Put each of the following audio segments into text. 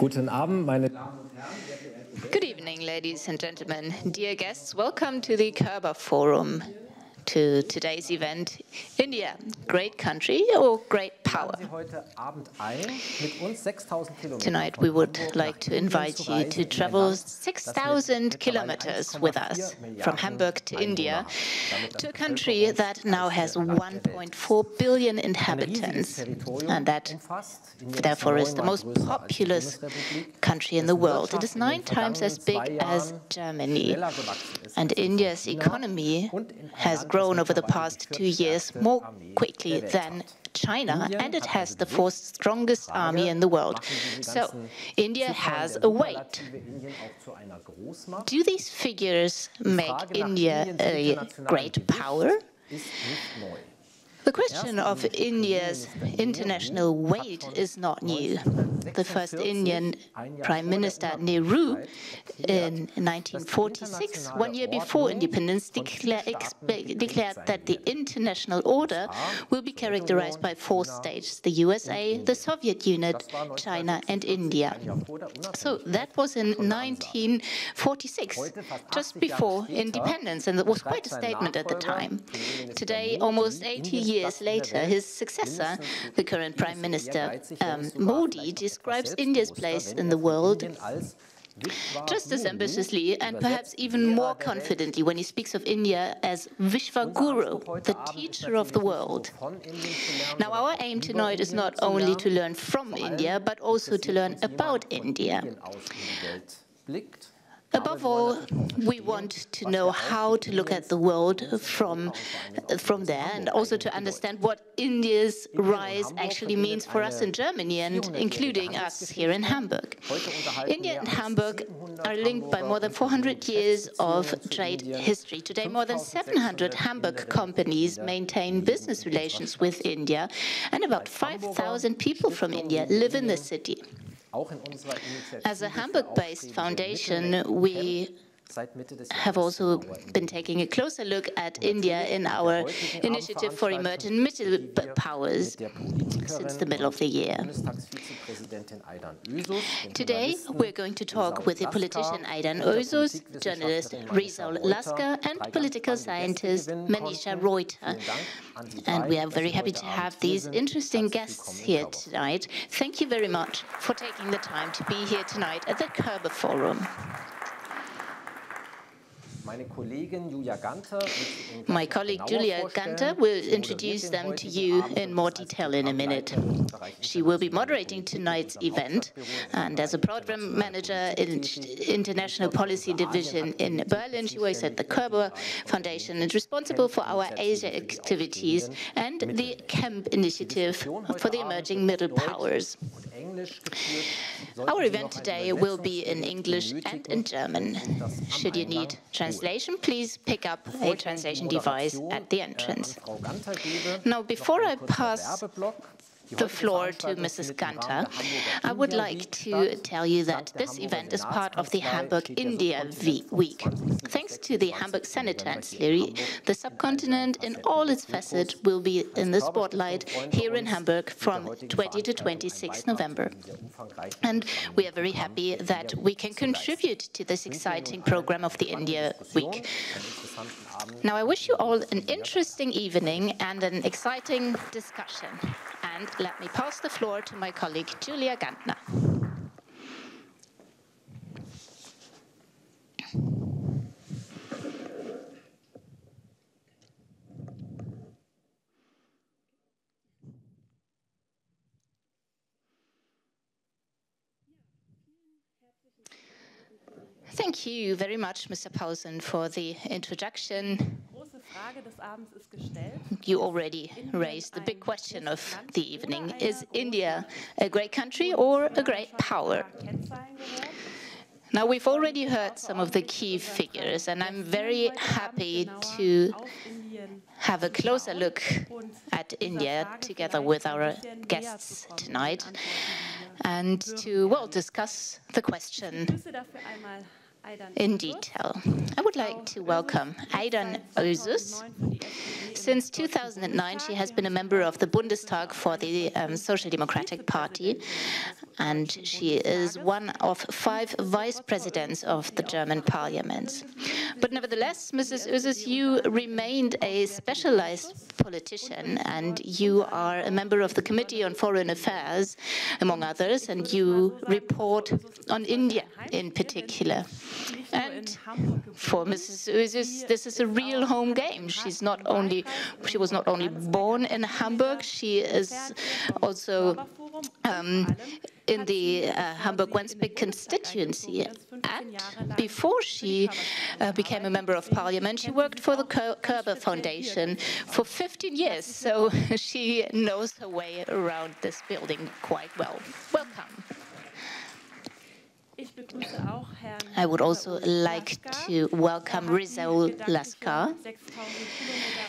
Guten Abend, meine Damen und Herren. Good evening, ladies and gentlemen. Dear guests, welcome to the Kerber Forum, to today's event, India, great country or great power? Tonight we would like to invite you to travel 6,000 kilometers with us from Hamburg to India, to a country that now has 1.4 billion inhabitants, and that therefore is the most populous country in the world. It is 9 times as big as Germany, and India's economy has grown over the past 2 years more quickly than China, and it has the 4th strongest army in the world. So India has a weight. Do these figures make India a great power? The question of India's international weight is not new. The first Indian Prime Minister, Nehru, in 1946, 1 year before independence, declared that the international order will be characterized by 4 states: the USA, the Soviet Union, China, and India. So that was in 1946, just before independence, and it was quite a statement at the time. Today, almost 80 years later, his successor, the current Prime Minister Modi, describes India's place in the world just as ambitiously and perhaps even more confidently when he speaks of India as Vishwaguru, the teacher of the world. Now, our aim tonight is not only to learn from India, but also to learn about India. Above all, we want to know how to look at the world from there, and also to understand what India's rise actually means for us in Germany, and including us here in Hamburg. India and Hamburg are linked by more than 400 years of trade history. Today, more than 700 Hamburg companies maintain business relations with India, and about 5,000 people from India live in the city. As a Hamburg-based foundation, we have also been taking a closer look at India in our initiative for emerging middle powers since the middle of the year. Today, we're going to talk with the politician Aydan Özüz, journalist Rizal Lasker, and political scientist Manisha Reuter. And we are very happy to have these interesting guests here tonight. Thank you very much for taking the time to be here tonight at the Kerber Forum. My colleague Julia Ganter will introduce them to you in more detail in a minute. She will be moderating tonight's event, and as a program manager in International Policy Division in Berlin, she works at the Kerber Foundation and responsible for our Asia activities and the CAMP initiative for the emerging middle powers. Our event today will be in English and in German. Should you need translation, please pick up a translation device at the entrance. Now, before I pass the floor to Mrs. Ganter, I would like to tell you that this event is part of the Hamburg India Week. Thanks to the Hamburg Senate Chancellery, the subcontinent in all its facets will be in the spotlight here in Hamburg from 20 to 26 November. And we are very happy that we can contribute to this exciting program of the India Week. Now, I wish you all an interesting evening and an exciting discussion. And let me pass the floor to my colleague, Julia Gantner. Thank you very much, Mr. Paulsen, for the introduction. You already raised the big question of the evening. Is India a great country or a great power? Now, we've already heard some of the key figures, and I'm very happy to have a closer look at India together with our guests tonight and to, well, discuss the question in detail. I would like to welcome Aydan Özüz. Since 2009, she has been a member of the Bundestag for the Social Democratic Party, and she is one of 5 vice presidents of the German parliament. But nevertheless, Mrs. Özes, you remained a specialized politician, and you are a member of the Committee on Foreign Affairs, among others, and you report on India in particular. And for Mrs. Özes, this is a real home game. She was not only born in Hamburg, she is also in the Hamburg-Wandsbek constituency. And before she became a member of parliament, she worked for the Körber Foundation for 15 years, so she knows her way around this building quite well. Welcome. I would also like to welcome Rizaul Laskar.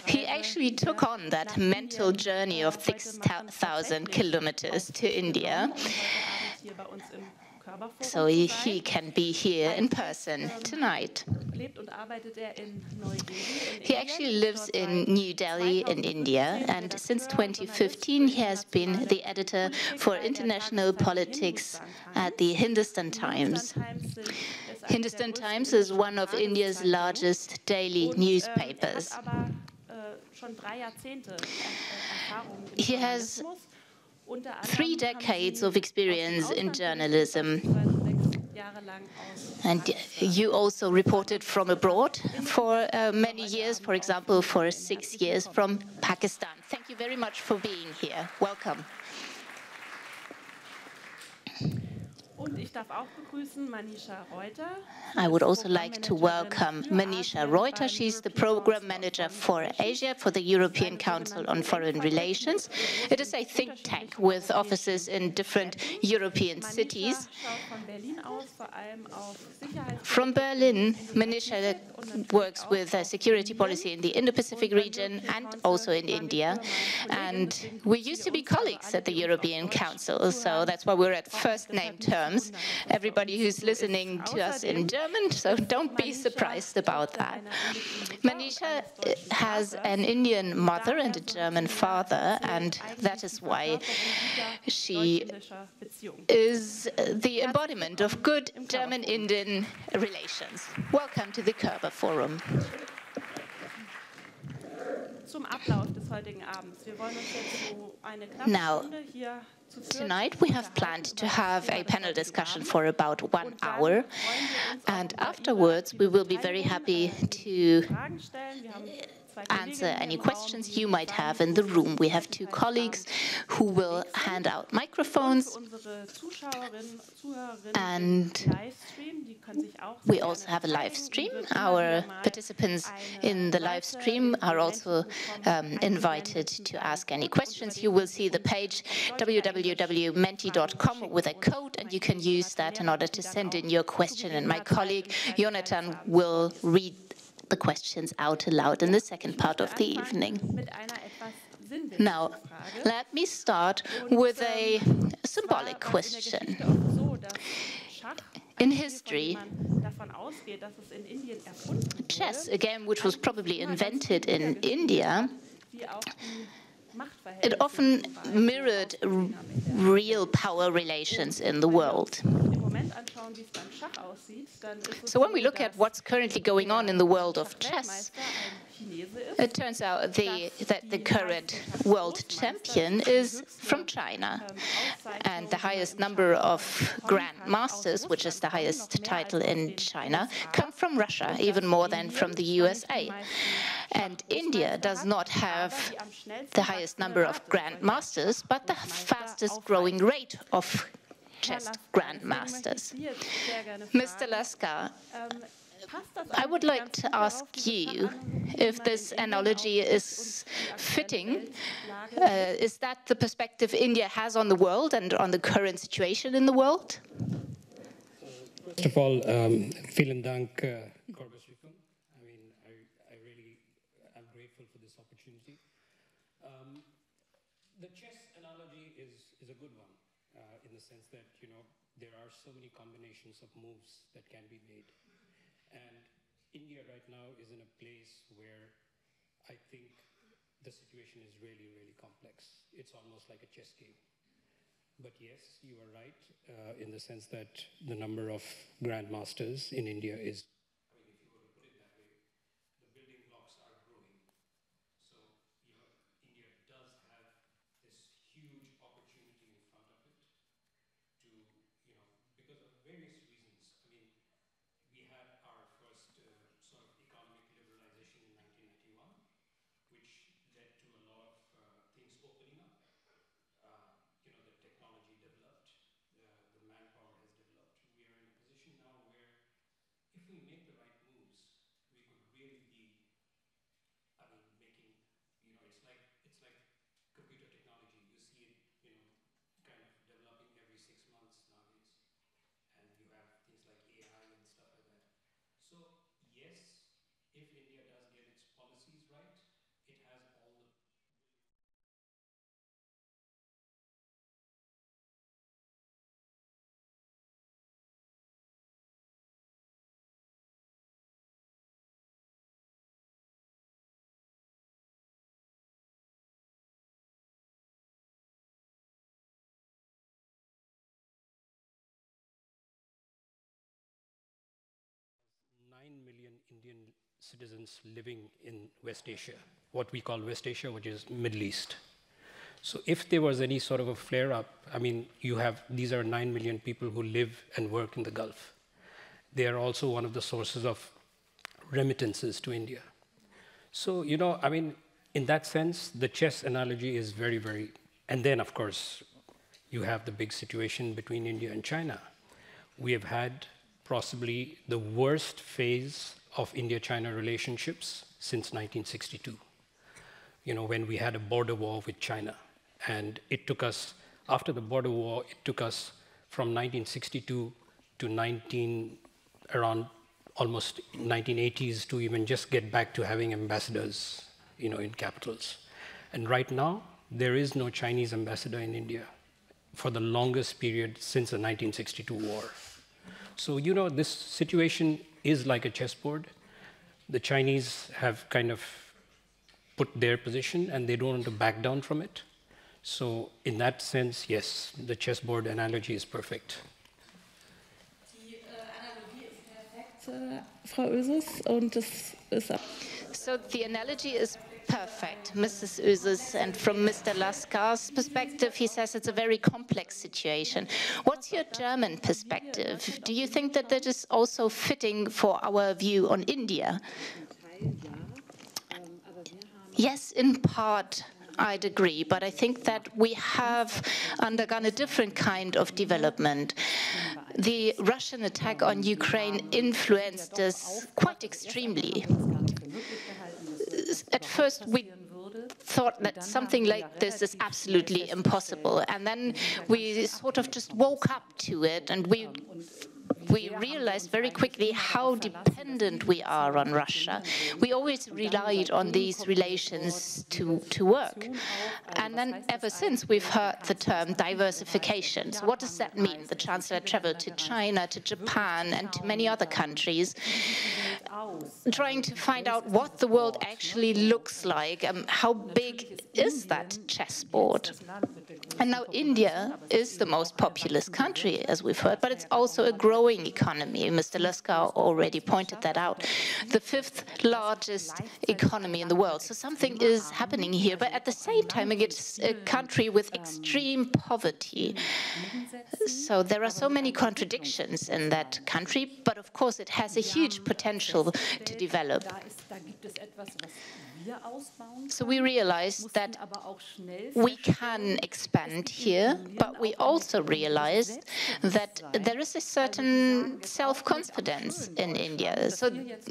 He actually took on that mental journey of 6,000 kilometers to India, so he can be here in person tonight. He actually lives in New Delhi in India, and since 2015 he has been the editor for international politics at the Hindustan Times. Hindustan Times is one of India's largest daily newspapers. He has 3 decades of experience in journalism. And you also reported from abroad for many years, for example, for 6 years from Pakistan. Thank you very much for being here. Welcome. I would also like to welcome Manisha Reuter. She's the program manager for Asia for the European Council on Foreign Relations. It is a think tank with offices in different European cities. From Berlin, Manisha works with security policy in the Indo-Pacific region and also in India. And we used to be colleagues at the European Council, so that's why we're at first name terms. Everybody who's listening to us in German, so don't be surprised about that. Manisha has an Indian mother and a German father, and that is why she is the embodiment of good German-Indian relations. Welcome to the Körber Forum. Now, tonight we have planned to have a panel discussion for about 1 hour, and afterwards we will be very happy to answer any questions you might have in the room. We have 2 colleagues who will hand out microphones, and we also have a live stream. Our participants in the live stream are also invited to ask any questions. You will see the page www.menti.com with a code, and you can use that in order to send in your question, and my colleague Jonathan will read the questions out aloud in the second part of the evening. Now, let me start with a symbolic question. In history, chess, a game which was probably invented in India, it often mirrored real power relations in the world. So when we look at what's currently going on in the world of chess, it turns out that the current world champion is from China. And the highest number of grandmasters, which is the highest title in China, come from Russia, even more than from the USA. And India does not have the highest number of grandmasters, but the fastest growing rate of chess grandmasters. Mr. Laskar, I would like to ask you if this analogy is fitting. Is that the perspective India has on the world and on the current situation in the world? First of all, vielen Dank, Körber Forum. I mean, I really am grateful for this opportunity. The chess analogy is a good one in the sense that, you know, there are so many combinations of moves that can be made. And India right now is in a place where I think the situation is really, really complex. It's almost like a chess game. But yes, you are right in the sense that the number of grandmasters in India is, I mean, if you were to put it that way, the building blocks are growing. So, you know, India does have this huge opportunity in front of it to, you know, because of various reasons. I mean, we had our first sort of economic liberalization in 1991, which led to a lot of things opening up. You know, the technology developed, the manpower has developed. We are in a position now where if we make the right moves, we could really be, I mean, making, you know, it's like computer technology. You see it, you know, kind of developing every 6 months nowadays. And you have things like AI and stuff like that. So yes, if India does get its policies right, it has all the 9 million Indian citizens living in West Asia, what we call West Asia, which is Middle East. So if there was any sort of a flare-up, I mean, these are 9 million people who live and work in the Gulf. They are also one of the sources of remittances to India. So, you know, I mean, in that sense, the chess analogy is very, very, and then of course, you have the big situation between India and China. We have had possibly the worst phase of India-China relationships since 1962. You know, when we had a border war with China. And it took us, after the border war, it took us from 1962 to around almost 1980s to even just get back to having ambassadors, you know, in capitals. And right now, there is no Chinese ambassador in India for the longest period since the 1962 war. So, you know, this situation is like a chessboard. The Chinese have kind of put their position and they don't want to back down from it. So in that sense, yes, the chessboard analogy is perfect. Die Analogie ist perfekt, Frau Oesus, und es ist. So the analogy is perfect, Mrs. Oesus, and from Mr. Laskar's perspective, he says it's a very complex situation. What's your German perspective? Do you think that that is also fitting for our view on India? Yes, in part, I'd agree, but I think that we have undergone a different kind of development. The Russian attack on Ukraine influenced us quite extremely. At first, we thought that something like this is absolutely impossible, and then we sort of just woke up to it, and we realized very quickly how dependent we are on Russia. We always relied on these relations to work. And then ever since, we've heard the term diversification. So what does that mean? The Chancellor traveled to China, to Japan, and to many other countries, trying to find out what the world actually looks like, how big is that chessboard. And now India is the most populous country, as we've heard, but it's also a growing economy. Mr. Laskar already pointed that out. The 5th largest economy in the world. So something is happening here, but at the same time, it's a country with extreme poverty. So there are so many contradictions in that country, but of course it has a huge potential to develop. So we realized that we can expand here, but we also realized that there is a certain self-confidence in India. So,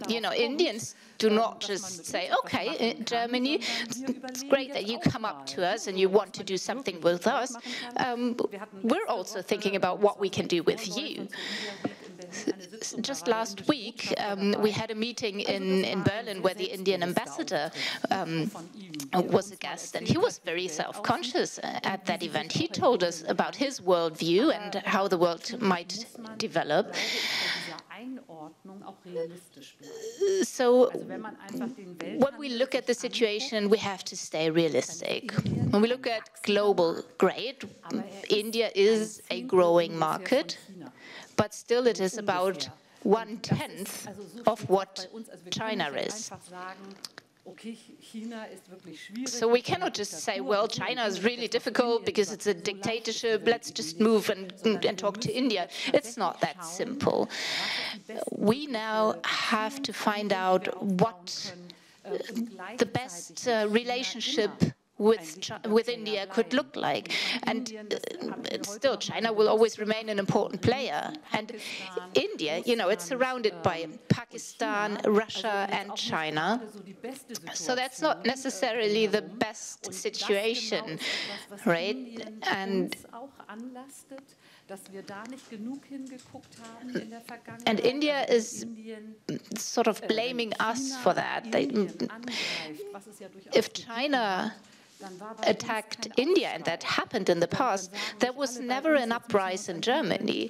you know, Indians do not just say, okay, Germany, it's great that you come up to us and you want to do something with us. We're also thinking about what we can do with you. Just last week, we had a meeting in Berlin where the Indian ambassador was a guest, and he was very self-conscious at that event. He told us about his worldview and how the world might develop. So when we look at the situation, we have to stay realistic. When we look at global, great, India is a growing market, but still it is about 1/10 of what China is. So we cannot just say, well, China is really difficult because it's a dictatorship, let's just move and talk to India. It's not that simple. We now have to find out what the best relationship with India could look like. And still, China will always remain an important player. And India, you know, it's surrounded by Pakistan, Russia, and China. So that's not necessarily the best situation, right? And India is sort of blaming us for that. If China attacked India, and that happened in the past, there was never an uprising in Germany.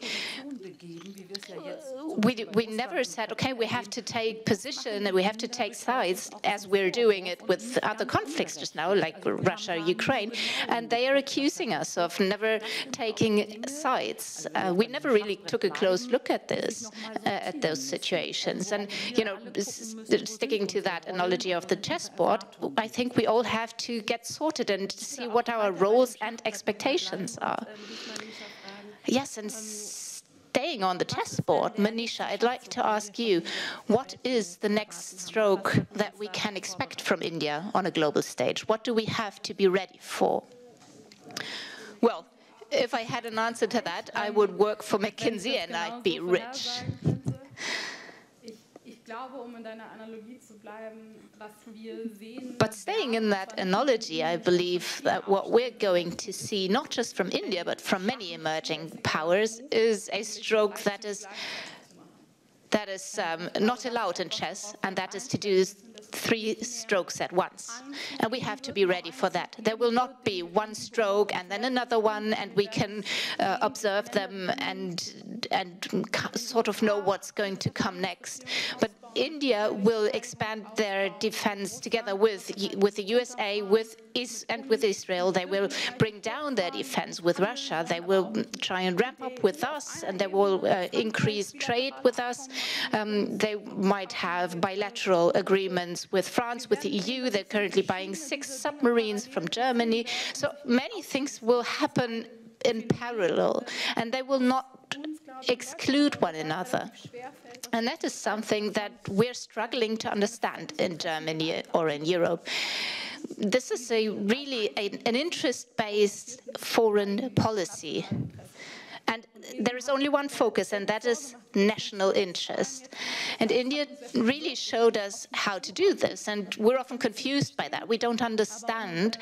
We never said, okay, we have to take position and we have to take sides, as we're doing it with other conflicts just now, like Russia, Ukraine, and they are accusing us of never taking sides. We never really took a close look at this, at those situations. And, you know, sticking to that analogy of the chessboard, I think we all have to get sorted and see what our roles and expectations are. Yes, and staying on the chessboard, Manisha, I'd like to ask you, what is the next stroke that we can expect from India on a global stage? What do we have to be ready for? Well, if I had an answer to that, I would work for McKinsey and I'd be rich. But staying in that analogy, I believe that what we're going to see, not just from India, but from many emerging powers, is a stroke that is not allowed in chess, and that is to do 3 strokes at once. And we have to be ready for that. There will not be one stroke and then another one, and we can observe them and sort of know what's going to come next. But India will expand their defense together with the USA, with Israel. They will bring down their defense with Russia. They will try and ramp up with us, and they will increase trade with us. They might have bilateral agreements with France, with the EU. They're currently buying 6 submarines from Germany. So many things will happen in parallel, and they will not exclude one another. And that is something that we're struggling to understand in Germany or in Europe. This is really an interest-based foreign policy. And there is only one focus, and that is national interest. And India really showed us how to do this, and we're often confused by that. We don't understand.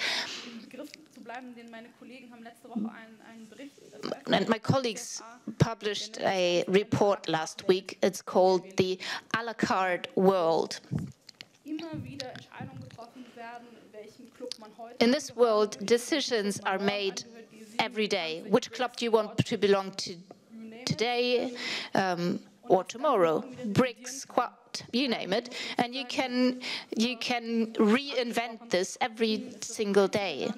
And my colleagues published a report last week. It's called The a la carte World. In this world, decisions are made every day. Which club do you want to belong to today or tomorrow? BRICS, Quad, you name it. And you can reinvent this every single day.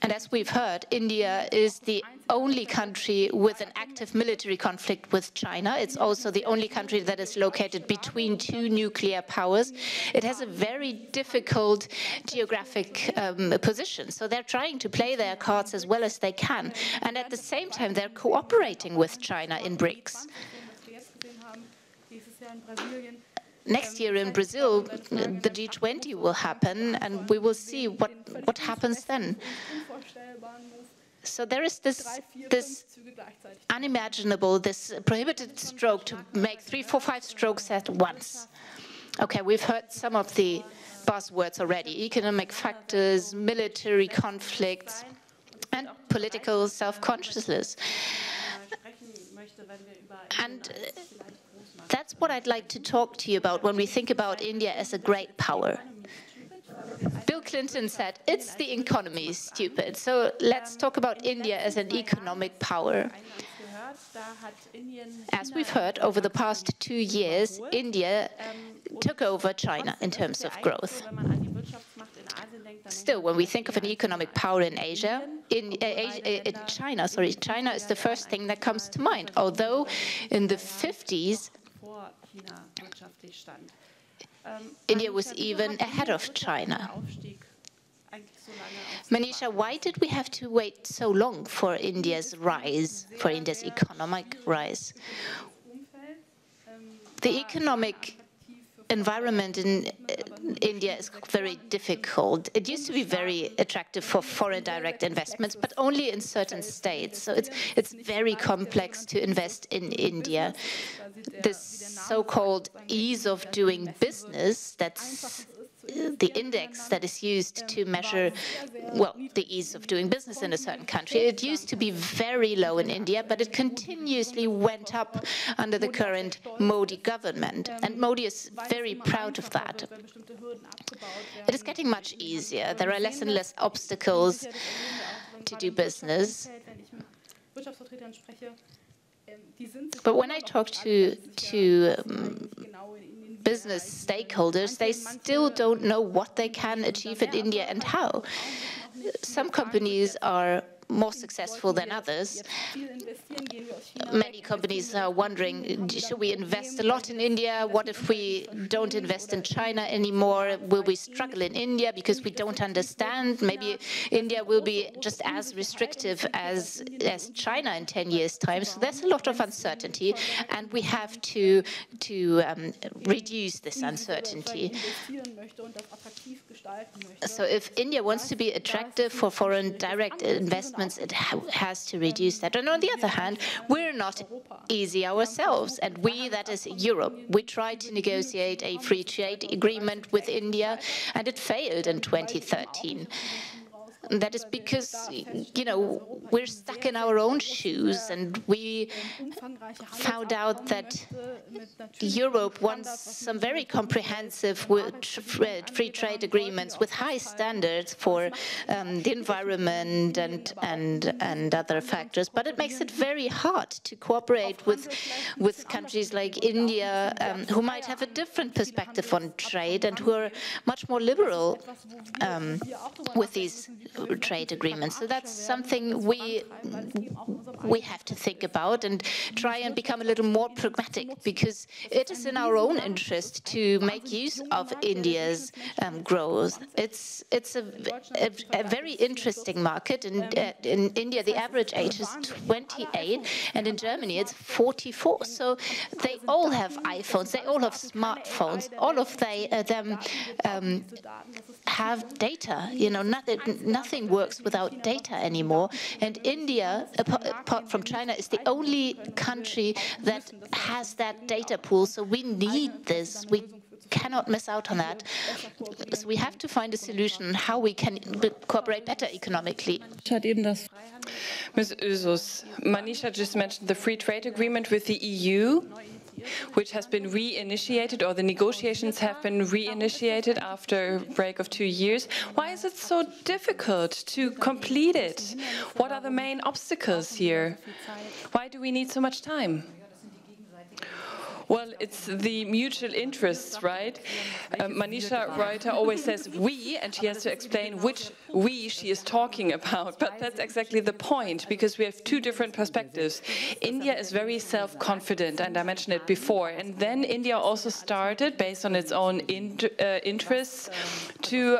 And as we've heard, India is the only country with an active military conflict with China. It's also the only country that is located between 2 nuclear powers. It has a very difficult geographic position. So they're trying to play their cards as well as they can. And at the same time, they're cooperating with China in BRICS. Next year in Brazil, the G20 will happen, and we will see what happens then. So there is this unimaginable, this prohibited stroke to make 3, 4, 5 strokes at once. Okay, we've heard some of the buzzwords already: economic factors, military conflicts, and political self-consciousness. And that's what I'd like to talk to you about when we think about India as a great power. Bill Clinton said, it's the economy, stupid. So let's talk about India as an economic power. As we've heard, over the past 2 years, India took over China in terms of growth. Still, when we think of an economic power in Asia, China is the first thing that comes to mind. Although in the 50s, India was even ahead of China. Manisha, why did we have to wait so long for India's rise, for India's economic rise? The economic environment in India is very difficult. It used to be very attractive for foreign direct investments, but only in certain states. So it's very complex to invest in India. This so-called ease of doing business, that's the index that is used to measure, well, the ease of doing business in a certain country. It used to be very low in India, but it continuously went up under the current Modi government. And Modi is very proud of that. It is getting much easier. There are less and less obstacles to do business. But when I talk to business stakeholders, they still don't know what they can achieve in India and how. Some companies are more successful than others. Many companies are wondering, should we invest a lot in India? What if we don't invest in China anymore? Will we struggle in India because we don't understand? Maybe India will be just as restrictive as China in 10 years' time. So there's a lot of uncertainty, and we have to reduce this uncertainty. So if India wants to be attractive for foreign direct investments, it has to reduce that. And on the other hand, we're not easy ourselves. And we, that is Europe, we tried to negotiate a free trade agreement with India, and it failed in 2013. That is because, you know, we're stuck in our own shoes, and we found out that Europe wants some very comprehensive free trade agreements with high standards for the environment and other factors. But it makes it very hard to cooperate with countries like India, who might have a different perspective on trade and who are much more liberal with these trade agreements. So that's something we have to think about and try and become a little more pragmatic, because it is in our own interest to make use of India's growth. It's a very interesting market. In India, the average age is 28, and in Germany it's 44. So they all have iPhones, they all have smartphones, all of them have data. You know, nothing works without data anymore. And India, apart from China, is the only country that has that data pool. So we need this. We cannot miss out on that. So we have to find a solution on how we can cooperate better economically. Ms. Özus, Manisha just mentioned the free trade agreement with the EU, which has been reinitiated, or the negotiations have been reinitiated after a break of 2 years. Why is it so difficult to complete it? What are the main obstacles here? Why do we need so much time? Well, it's the mutual interests, right? Manisha Reuter always says we, and she has to explain which we she is talking about. But that's exactly the point, because we have two different perspectives. India is very self-confident, and I mentioned it before. And then India also started, based on its own interests, to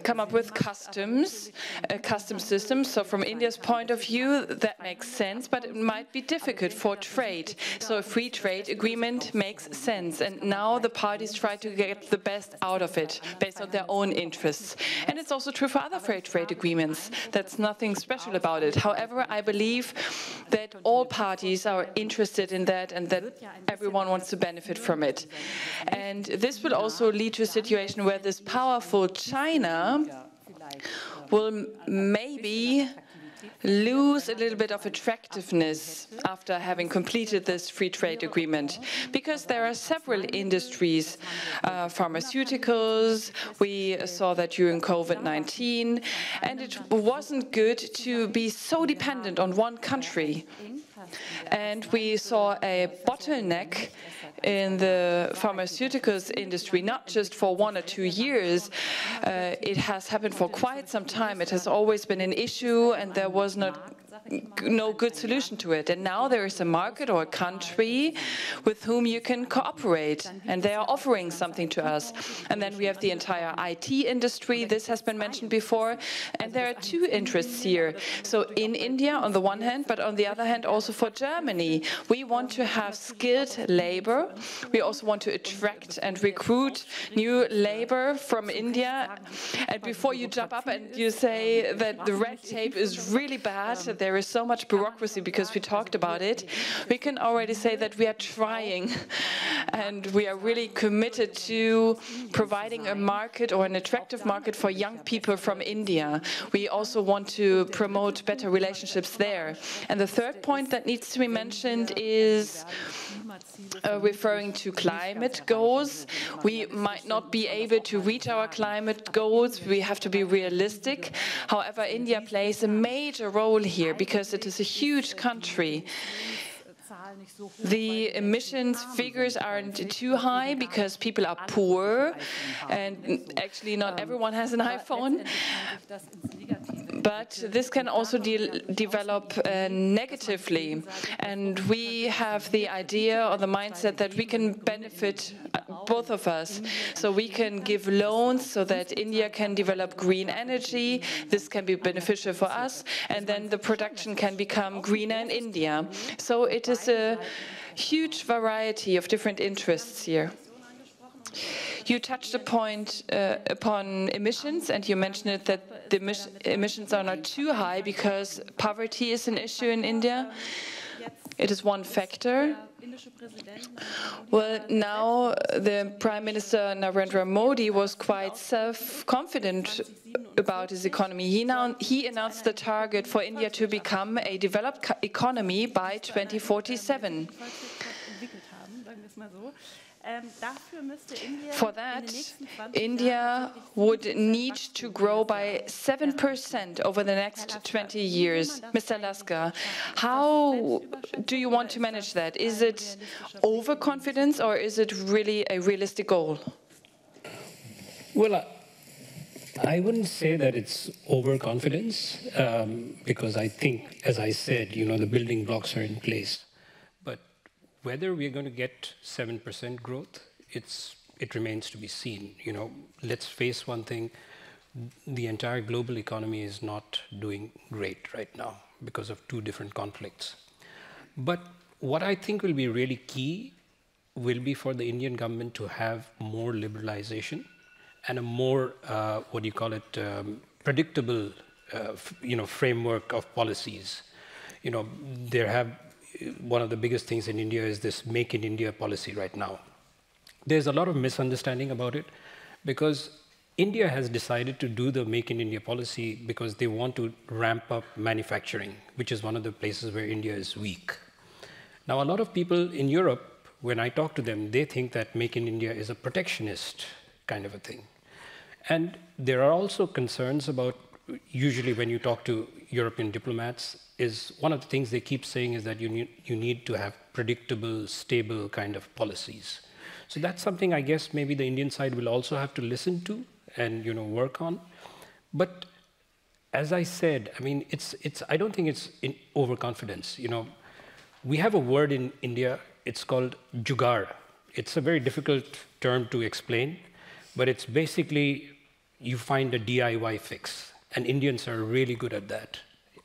come up with custom systems. So from India's point of view, that makes sense, but it might be difficult for trade. So a free trade agreement makes sense, and now the parties try to get the best out of it based on their own interests. And it's also true for other free trade agreements. That's nothing special about it. However, I believe that all parties are interested in that, and that everyone wants to benefit from it. And this will also lead to a situation where this powerful China will maybe lose a little bit of attractiveness after having completed this free trade agreement, because there are several industries, pharmaceuticals, we saw that during COVID-19, and it wasn't good to be so dependent on one country. And we saw a bottleneck in the pharmaceuticals industry, not just for 1 or 2 years. It has happened for quite some time. It has always been an issue, and there was no good solution to it. And now there is a market or a country with whom you can cooperate, and they are offering something to us. And then we have the entire IT industry. This has been mentioned before. And there are two interests here. So in India, on the one hand, but on the other hand, also for Germany, we want to have skilled labor. We also want to attract and recruit new labor from India. And before you jump up and you say that the red tape is really bad, there is so much bureaucracy because we talked about it, we can already say that we are trying, and we are really committed to providing a market or an attractive market for young people from India. We also want to promote better relationships there. And the third point that needs to be mentioned is referring to climate goals. We might not be able to reach our climate goals. We have to be realistic. However, India plays a major role here because it is a huge country. The emissions figures aren't too high because people are poor, and actually not everyone has an iPhone. But this can also develop negatively, and we have the idea or the mindset that we can benefit, both of us. So we can give loans so that India can develop green energy. This can be beneficial for us, and then the production can become greener in India. So it is a huge variety of different interests here. You touched upon emissions, and you mentioned it that the emissions are not too high because poverty is an issue in India. It is one factor. Well, now the Prime Minister Narendra Modi was quite self-confident about his economy. He announced the target for India to become a developed economy by 2047. For that, India would need to grow by 7% over the next 20 years. Mr. Lasker, how do you want to manage that? Is it overconfidence, or is it really a realistic goal? Well, I wouldn't say that it's overconfidence, because I think, as I said, the building blocks are in place. But whether we're going to get 7% growth, it remains to be seen. Let's face one thing: the entire global economy is not doing great right now because of two different conflicts. But what I think will be really key will be for the Indian government to have more liberalization and a more, predictable, framework of policies. One of the biggest things in India is this Make in India policy right now. There's a lot of misunderstanding about it because India has decided to do the Make in India policy because they want to ramp up manufacturing, which is one of the places where India is weak. Now, a lot of people in Europe, when I talk to them, they think that Make in India is a protectionist kind of a thing. And there are also concerns about, usually when you talk to European diplomats, is one of the things they keep saying is that you need to have predictable, stable kind of policies. So that's something I guess maybe the Indian side will also have to listen to and work on. But as I said, I mean, I don't think it's in overconfidence. We have a word in India, it's called jugaad. It's a very difficult term to explain, but it's basically you find a DIY fix, and Indians are really good at that.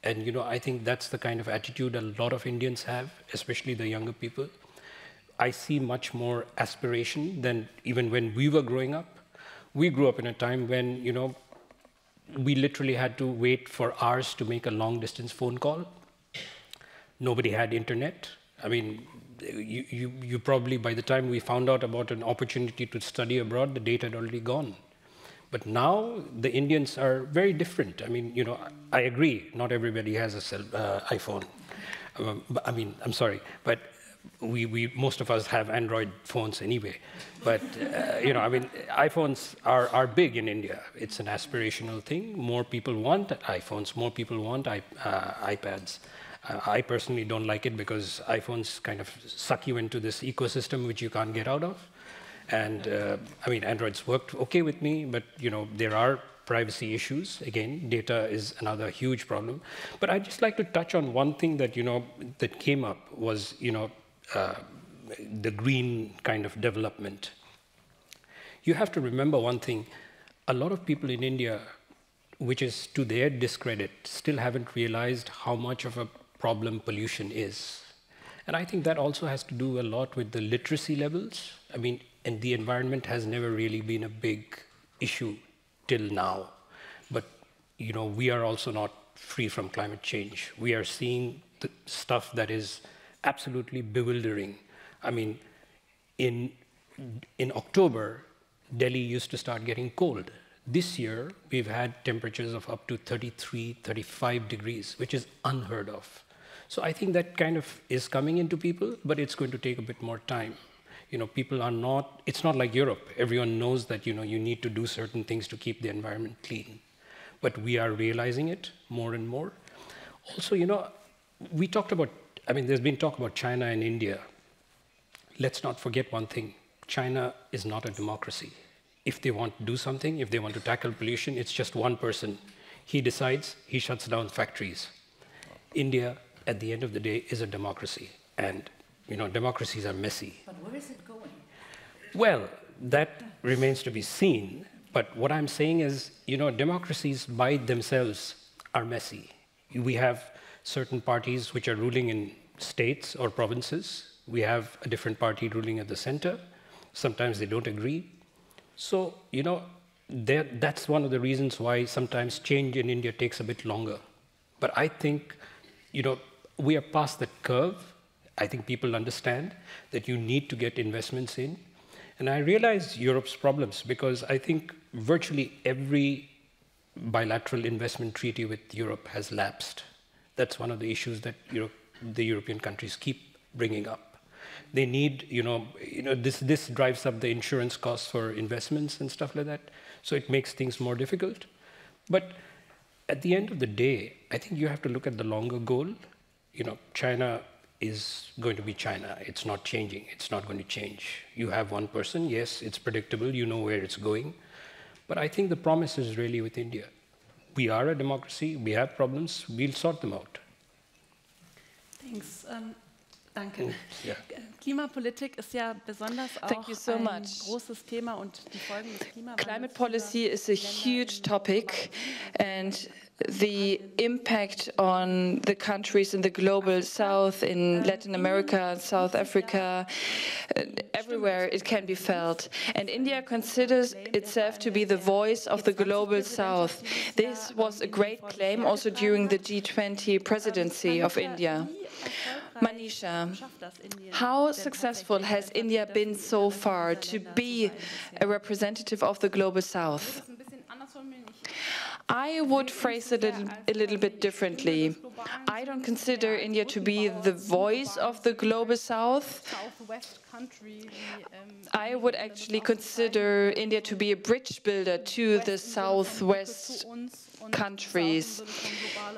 And I think that's the kind of attitude a lot of Indians have, especially the younger people. I see much more aspiration than even when we were growing up. We grew up in a time when, we literally had to wait for hours to make a long-distance phone call. Nobody had internet. I mean, you probably, by the time we found out about an opportunity to study abroad, the date had already gone. But now the Indians are very different. I mean, you know, I agree, not everybody has a iPhone. I mean, I'm sorry, but most of us have Android phones anyway. But, you know, I mean, iPhones are big in India. It's an aspirational thing. More people want iPhones, more people want iPads. I personally don't like it because iPhones kind of suck you into this ecosystem which you can't get out of. And I mean, Android's worked okay with me, but you know, there are privacy issues. Again, data is another huge problem. But I'd just like to touch on one thing that, you know, that came up was, you know, the green kind of development. You have to remember one thing. A lot of people in India, which is to their discredit, still haven't realized how much of a problem pollution is. And I think that also has to do a lot with the literacy levels. I mean, and the environment has never really been a big issue till now. But, you know, we are also not free from climate change. We are seeing the stuff that is absolutely bewildering. I mean, in October, Delhi used to start getting cold. This year, we've had temperatures of up to 33, 35 degrees, which is unheard of. So I think that kind of is coming into people, but it's going to take a bit more time. You know, people are not, it's not like Europe. Everyone knows that, you know, you need to do certain things to keep the environment clean. But we are realizing it more and more. Also, you know, we talked about, I mean, there's been talk about China and India. Let's not forget one thing. China is not a democracy. If they want to do something, if they want to tackle pollution, it's just one person. He decides, he shuts down factories. India, at the end of the day, is a democracy. And, you know, democracies are messy. But where is it going? Well, that remains to be seen. But what I'm saying is, you know, democracies by themselves are messy. We have certain parties which are ruling in states or provinces. We have a different party ruling at the center. Sometimes they don't agree. So, you know, that's one of the reasons why sometimes change in India takes a bit longer. But I think, you know, we are past that curve. I think people understand that you need to get investments in. And I realize Europe's problems because I think virtually every bilateral investment treaty with Europe has lapsed. That's one of the issues that the European countries keep bringing up. They need, this drives up the insurance costs for investments and stuff like that. So it makes things more difficult. But at the end of the day, I think you have to look at the longer goal. You know, China is going to be China. It's not changing. It's not going to change. You have one person. Yes, it's predictable. You know where it's going. But I think the promise is really with India. We are a democracy. We have problems. We'll sort them out. Thanks. Danke. Yeah. Klimapolitik ist ja besonders auch ein großes Thema und die Folgen des Klimawandels. Climate policy is a huge topic, and the impact on the countries in the global south, in Latin America, South Africa, everywhere it can be felt. And India considers itself to be the voice of the global south. This was a great claim also during the G20 presidency of India. Manisha, how successful has India been so far to be a representative of the global south? I would phrase it a little bit differently. I don't consider India to be the voice of the global south. I would actually consider India to be a bridge builder to the southwest countries.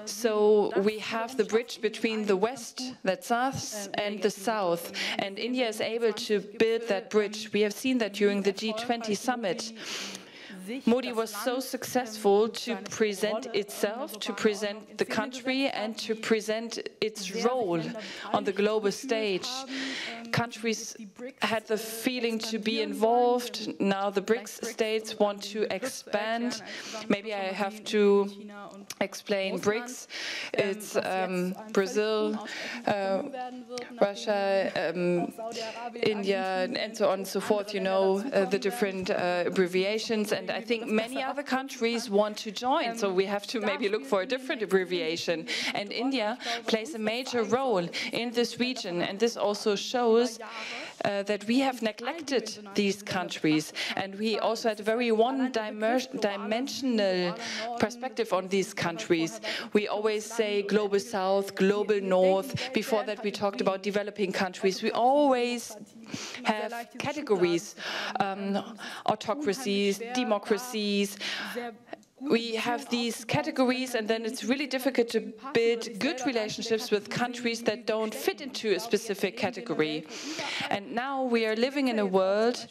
So we have the bridge between the West, that's us, and the South. And India is able to build that bridge. We have seen that during the G20 summit. Modi was so successful to present itself, to present the country, and to present its role on the global stage. Countries had the feeling to be involved. Now the BRICS states want to expand. Maybe I have to explain BRICS. It's Brazil, Russia, India, and so on and so forth. You know the different abbreviations, and I think many other countries want to join, so we have to maybe look for a different abbreviation. And India plays a major role in this region, and this also shows that we have neglected these countries, and we also had a very one-dimensional perspective on these countries. We always say global south, global north. Before that, we talked about developing countries. We always have categories, autocracies, democracies. We have these categories, and then it's really difficult to build good relationships with countries that don't fit into a specific category. And now we are living in a world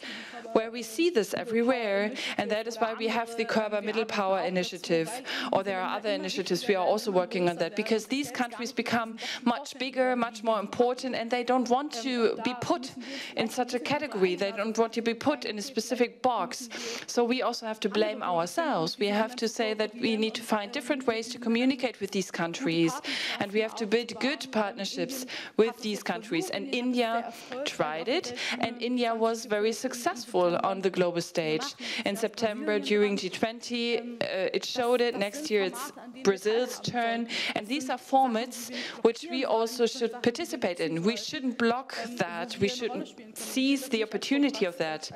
where we see this everywhere, and that is why we have the Körber Middle Power initiative, or there are other initiatives. We are also working on that, because these countries become much bigger, much more important, and they don't want to be put in such a category. They don't want to be put in a specific box. So we also have to blame ourselves. We have to say that we need to find different ways to communicate with these countries, and we have to build good partnerships with these countries. And India tried it, and India was very successful on the global stage. In September, during G20, it showed it. Next year, it's Brazil's turn. And these are formats which we also should participate in. We shouldn't block that. We shouldn't seize the opportunity of that.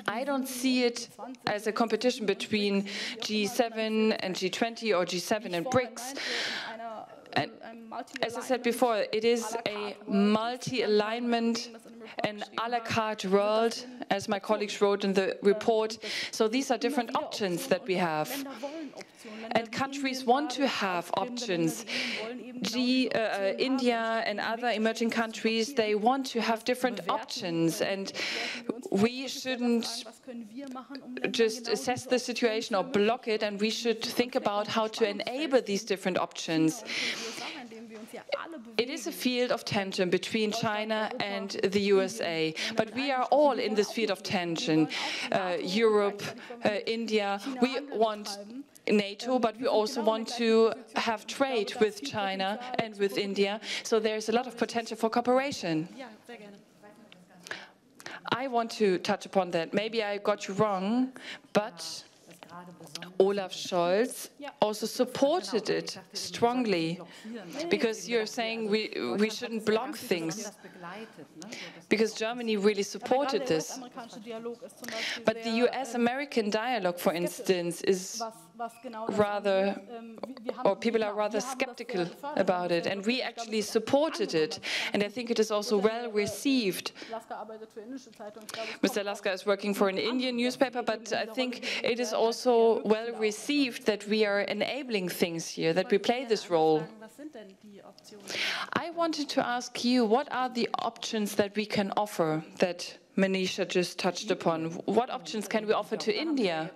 I don't see it as a competition between G7 and G20 or G7 and BRICS. And as I said before, it is a multi-alignment, an a la carte world, as my colleagues wrote in the report. So these are different options that we have. And countries want to have options. India and other emerging countries, they want to have different options. And we shouldn't just assess the situation or block it, and we should think about how to enable these different options. It is a field of tension between China and the USA, but we are all in this field of tension. Europe, India, we want NATO, but we also want to have trade with China and with India, so there's a lot of potential for cooperation. I want to touch upon that. Maybe I got you wrong, but Olaf Scholz also supported it strongly, because you're saying we shouldn't block things, because Germany really supported this. But the US-American dialogue, for instance, is rather, or people are rather skeptical about it, and we actually supported it, and I think it is also well received. Mr. Lasker is working for an Indian newspaper, but I think it is also well received that we are enabling things here, that we play this role. I wanted to ask you, what are the options that we can offer that Manisha just touched upon? What options can we offer to India?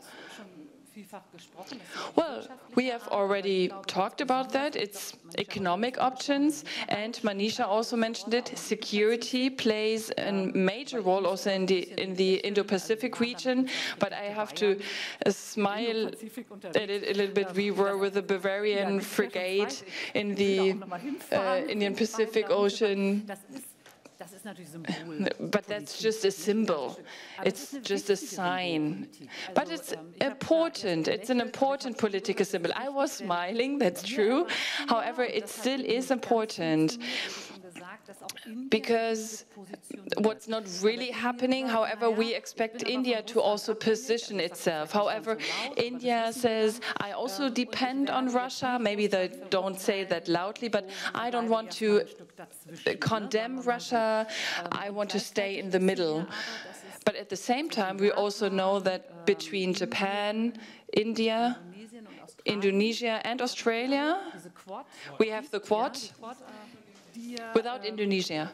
Well, we have already talked about that. It's economic options, and Manisha also mentioned it. Security plays a major role also in the Indo-Pacific region, but I have to smile at it a little bit. We were with the Bavarian frigate in the Indian Pacific Ocean. But that's just a symbol. It's just a sign. But it's important. It's an important political symbol. I was smiling, that's true. However, it still is important, because what's not really happening, however, we expect India to also position itself. However, India says, I also depend on Russia. Maybe they don't say that loudly, but I don't want to condemn Russia. I want to stay in the middle. But at the same time, we also know that between Japan, India, Indonesia and Australia, we have the Quad. Without Indonesia.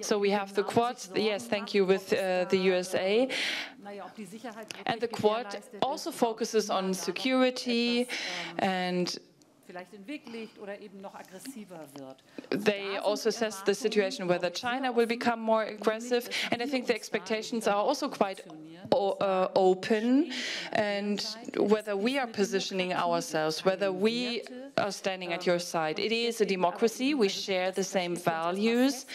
So we have the Quad, yes, thank you, with the USA. And the Quad also focuses on security, and they also assess the situation whether China will become more aggressive, and I think the expectations are also quite open, and whether we are positioning ourselves, whether we are standing at your side. It is a democracy, we share the same values.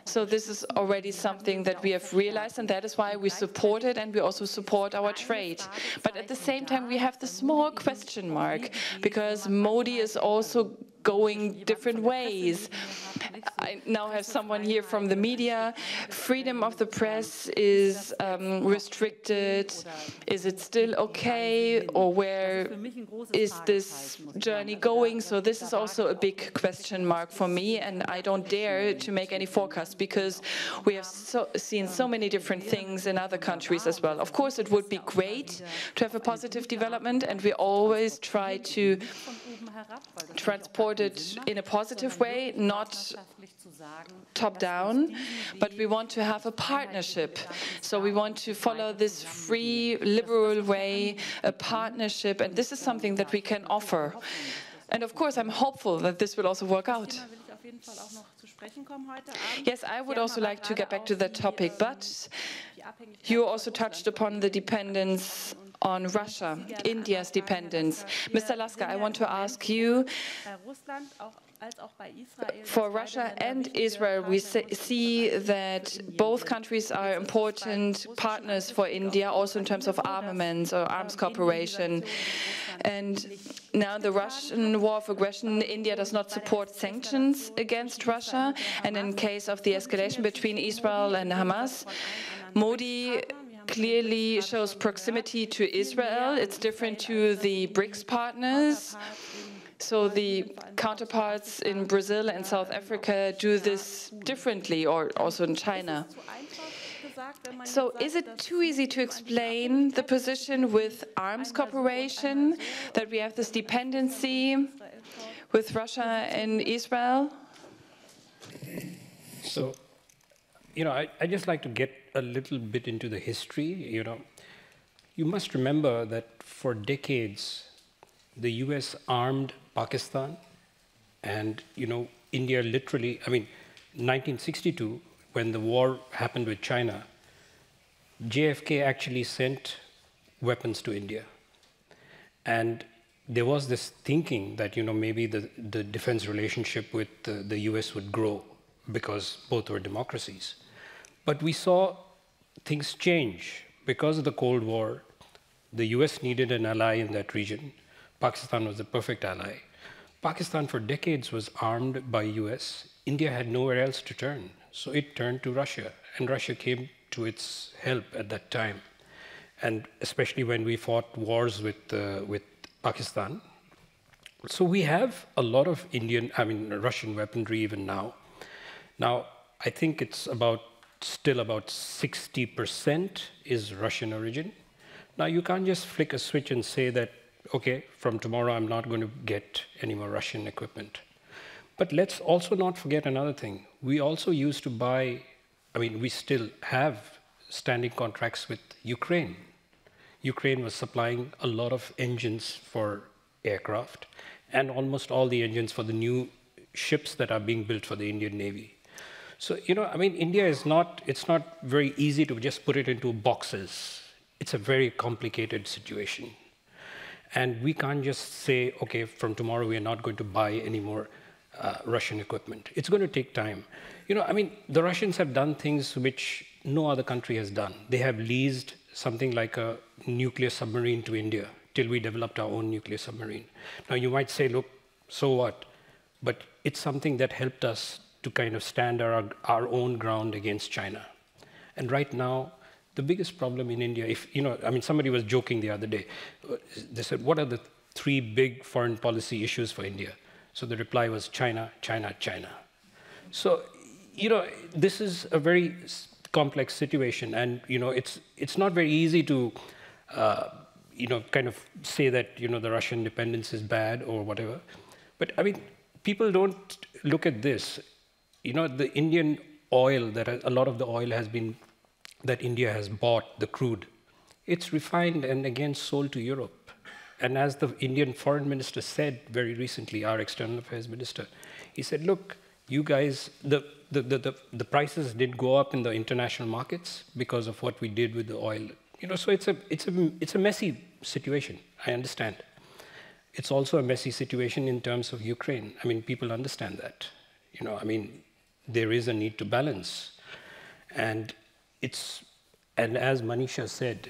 So this is already something that we have realized, and that is why we support it, and we also support our trade. But at the same time, we have the small question mark, because Modi is also going different ways. I now have someone here from the media. Freedom of the press is restricted. Is it still okay, or where is this journey going? So this is also a big question mark for me, and I don't dare to make any forecast because we have seen so many different things in other countries as well. Of course, it would be great to have a positive development, and we always try to transport it in a positive way, not top-down, but we want to have a partnership. So we want to follow this free, liberal way, a partnership, and this is something that we can offer. And of course, I'm hopeful that this will also work out. Yes, I would also like to get back to that topic, but you also touched upon the dependence on Russia, India's dependence. Mr. Lasker, I want to ask you, for Russia and Israel, we see that both countries are important partners for India, also in terms of armaments or arms cooperation. And now the Russian war of aggression, India does not support sanctions against Russia. And in case of the escalation between Israel and Hamas, Modi clearly shows proximity to Israel. It's different to the BRICS partners. So the counterparts in Brazil and South Africa do this differently, or also in China. So is it too easy to explain the position with arms cooperation, that we have this dependency with Russia and Israel? So, I just like to get a little bit into the history. You must remember that for decades, the US armed Pakistan, and, India literally, 1962, when the war happened with China, JFK actually sent weapons to India. And there was this thinking that, maybe the defense relationship with the US would grow because both were democracies. But we saw things change. Because of the Cold War, the US needed an ally in that region. Pakistan was the perfect ally. Pakistan for decades was armed by US. India had nowhere else to turn. So it turned to Russia, and Russia came to its help at that time. And especially when we fought wars with Pakistan. So we have a lot of Russian weaponry even now. Now, I think it's still about 60% is Russian origin. Now, you can't just flick a switch and say that, okay, from tomorrow I'm not going to get any more Russian equipment. But let's also not forget another thing. We also used to buy, we still have standing contracts with Ukraine. Ukraine was supplying a lot of engines for aircraft and almost all the engines for the new ships that are being built for the Indian Navy. So, India it's not very easy to just put it into boxes. It's a very complicated situation. And we can't just say, okay, from tomorrow we are not going to buy any more Russian equipment. It's going to take time. The Russians have done things which no other country has done. They have leased something like a nuclear submarine to India till we developed our own nuclear submarine. Now, you might say, look, so what? But it's something that helped us to kind of stand our own ground against China. And right now, the biggest problem in India, somebody was joking the other day. They said, what are the 3 big foreign policy issues for India? So the reply was China, China, China. So, this is a very complex situation. And, it's not very easy to, kind of say that, the Russian dependence is bad or whatever. But, people don't look at this. The Indian oil, a lot of the oil that India has bought, the crude, it's refined and again sold to Europe. And as the Indian foreign minister said very recently, our external affairs minister, he said, look, you guys, the prices did go up in the international markets because of what we did with the oil. So it's a messy situation, I understand. It's also a messy situation in terms of Ukraine. People understand that. There is a need to balance. And as Manisha said,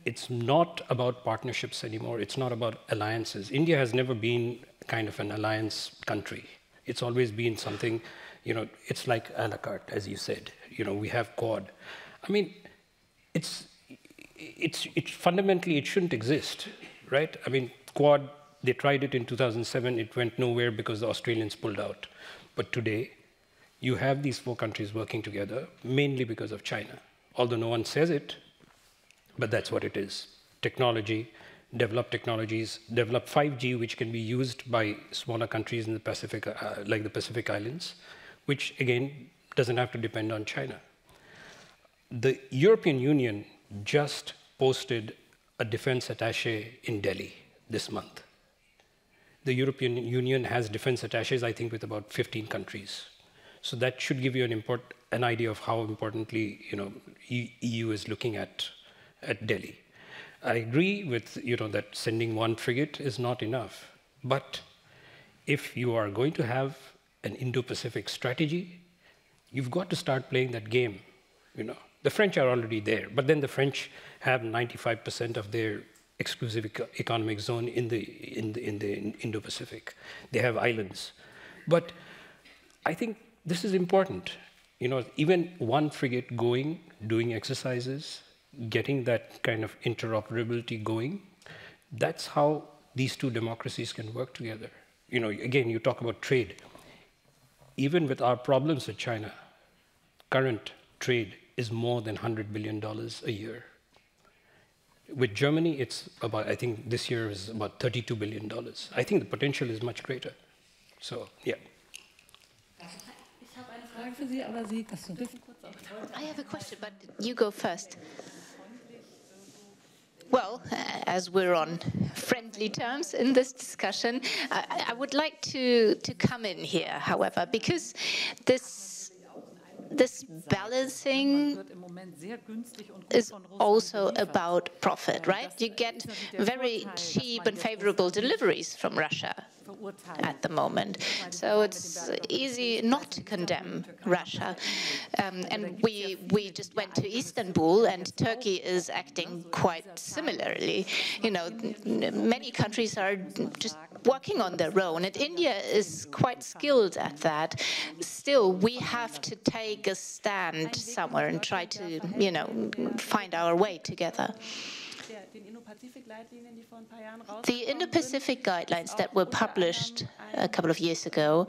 it's not about partnerships anymore. It's not about alliances. India has never been kind of an alliance country. It's always been something, you know, it's like a la carte, as you said. You know, we have Quad. I mean, it's fundamentally, it shouldn't exist, right? I mean, Quad, they tried it in 2007. It went nowhere because the Australians pulled out. But today, you have these 4 countries working together, mainly because of China. Although no one says it, but that's what it is. Technology, develop technologies, develop 5G, which can be used by smaller countries in the Pacific, like the Pacific Islands, which again, doesn't have to depend on China. The European Union just posted a defense attaché in Delhi this month. The European Union has defense attachés, I think, with about 15 countries. So that should give you an idea of how importantly, you know, EU is looking at Delhi. I agree with, you know, that sending 1 frigate is not enough. But if you are going to have an Indo-Pacific strategy, you've got to start playing that game, you know. The French are already there, but then the French have 95% of their exclusive economic zone in the Indo-Pacific. They have islands. But I think this is important. You know, even 1 frigate going, doing exercises, getting that kind of interoperability going, that's how these 2 democracies can work together. You know, again, you talk about trade. Even with our problems with China, current trade is more than $100 billion a year. With Germany, it's about, I think this year is about $32 billion. I think the potential is much greater. So, yeah. I have a question, but you go first. Well, as we're on friendly terms in this discussion, I would like to come in here, however, because this balancing is also about profit, right? You get very cheap and favorable deliveries from Russia at the moment. So it's easy not to condemn Russia. And we just went to Istanbul, and Turkey is acting quite similarly. You know, many countries are just working on their own, and India is quite skilled at that. Still, we have to take a stand somewhere and try to, you know, find our way together. The Indo-Pacific guidelines that were published a couple of years ago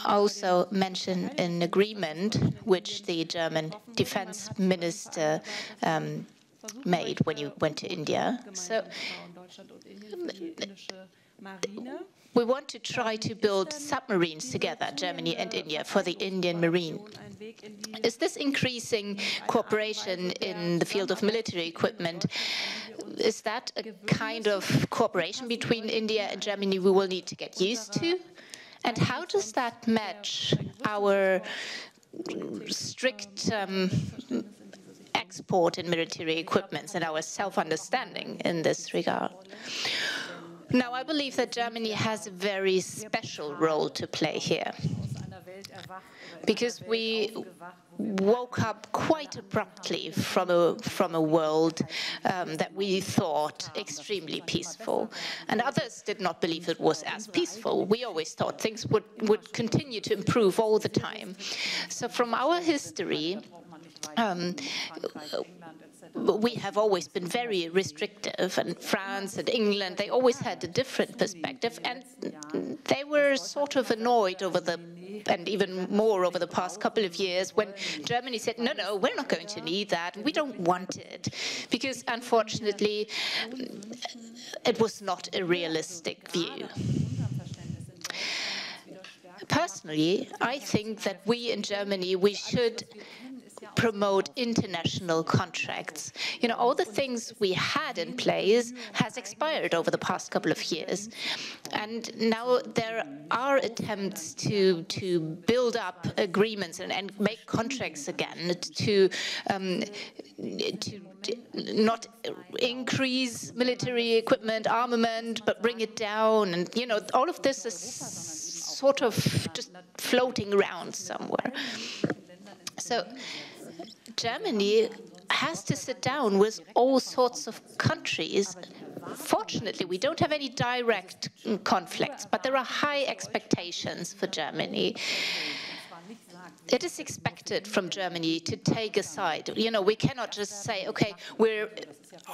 also mention an agreement which the German defense minister made when you went to India. So we want to try to build submarines together, Germany and India, for the Indian Marine. Is this increasing cooperation in the field of military equipment? Is that a kind of cooperation between India and Germany we will need to get used to? And how does that match our strict export in military equipment and our self-understanding in this regard? Now, I believe that Germany has a very special role to play here, because we woke up quite abruptly from a world that we thought extremely peaceful, and others did not believe it was as peaceful. We always thought things would continue to improve all the time. So from our history, we have always been very restrictive, and France and England, they always had a different perspective, and they were sort of annoyed over and even more over the past couple of years when Germany said, no, we're not going to need that, we don't want it, because unfortunately it was not a realistic view. Personally, I think that we in Germany, we should promote international contracts. You know, all the things we had in place has expired over the past couple of years. And now there are attempts to build up agreements and make contracts again, to not increase military equipment, armament, but bring it down. And, you know, all of this is sort of just floating around somewhere. So Germany has to sit down with all sorts of countries. Fortunately, we don't have any direct conflicts, but there are high expectations for Germany. It is expected from Germany to take a side. You know, we cannot just say, okay, we're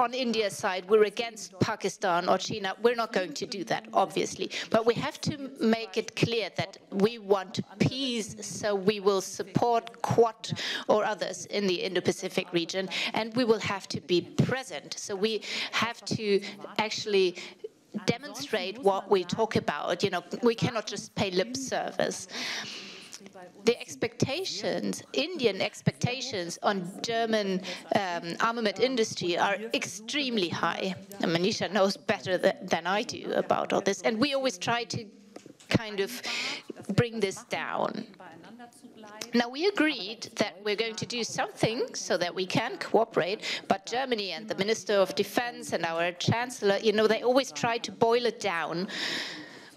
on India's side, we're against Pakistan or China. We're not going to do that, obviously. But we have to make it clear that we want peace, so we will support Quad or others in the Indo-Pacific region, and we will have to be present. So we have to actually demonstrate what we talk about. You know, we cannot just pay lip service. The expectations, Indian expectations on German armament industry are extremely high. And Manisha knows better than I do about all this. And we always try to kind of bring this down. Now, we agreed that we're going to do something so that we can cooperate, but Germany and the Minister of Defense and our Chancellor, you know, they always try to boil it down.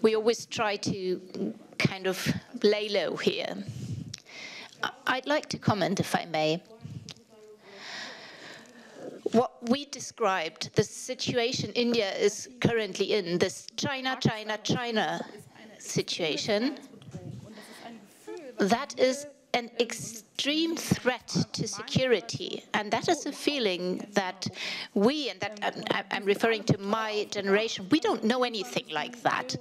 We always try to kind of lay low here. I'd like to comment, if I may. What we described, the situation India is currently in, this China, China, China situation, that is an extreme threat to security, and that is a feeling that we, and that I'm referring to my generation, we don't know anything like that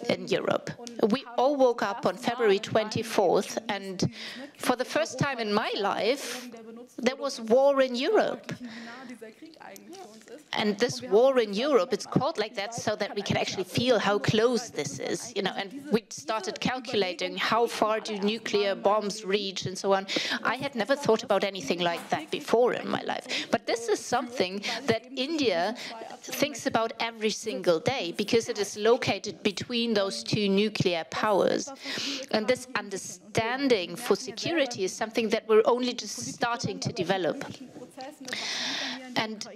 in Europe. We all woke up on February 24th, and for the first time in my life, there was war in Europe. And this war in Europe, it's called like that so that we can actually feel how close this is, you know, and we started calculating how far do nuclear bombs reach and so on. I had never thought about anything like that before in my life. But this is something that India thinks about every single day because it is located between those two nuclear powers. And this understanding for security is something that we're only just starting to develop. And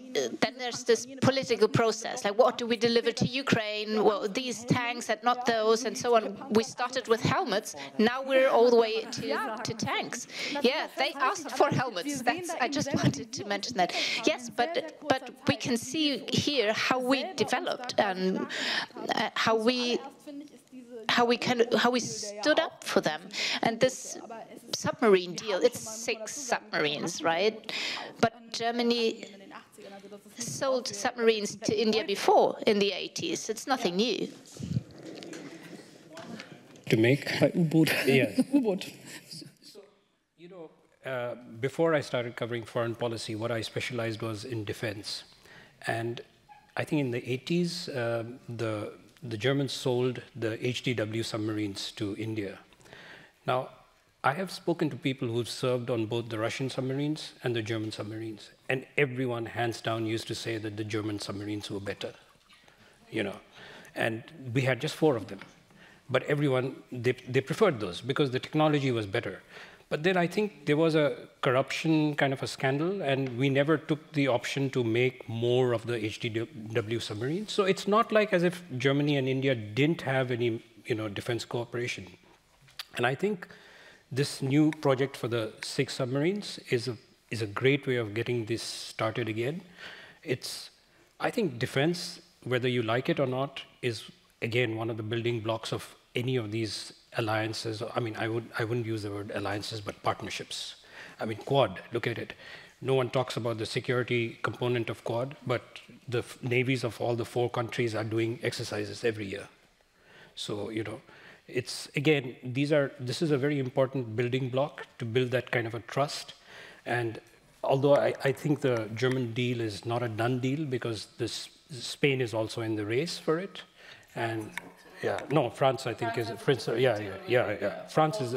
then there's this political process, like what do we deliver to Ukraine? Well, these tanks and not those, and so on. We started with helmets, now we're all the way to tanks. Yeah, they asked for helmets. I just wanted to mention that. Yes, but we can see here how we developed and how we stood up for them. And this submarine deal, it's 6 submarines, right? But Germany sold submarines to India before, in the 80s. It's nothing new. To make? Bei U-Boot. Yeah. U-Boot. So, you know, before I started covering foreign policy, what I specialized was in defense. And I think in the 80s, the Germans sold the HDW submarines to India. Now, I have spoken to people who've served on both the Russian submarines and the German submarines, and everyone, hands down, used to say that the German submarines were better, you know. And we had just 4 of them. But everyone, they preferred those because the technology was better. But then I think there was a corruption kind of a scandal, and we never took the option to make more of the HDW submarines. So it's not like as if Germany and India didn't have any, you know, defense cooperation. And I think this new project for the 6 submarines is a great way of getting this started again. I think defense, whether you like it or not, is again one of the building blocks of any of these alliances. I mean, I wouldn't use the word alliances, but partnerships. I mean, Quad, look at it. No one talks about the security component of Quad, but the navies of all the 4 countries are doing exercises every year. So, you know, it's, again, this is a very important building block to build that kind of a trust. And although I think the German deal is not a done deal because Spain is also in the race for it. And yeah, no, France, I think, is France. Yeah. France is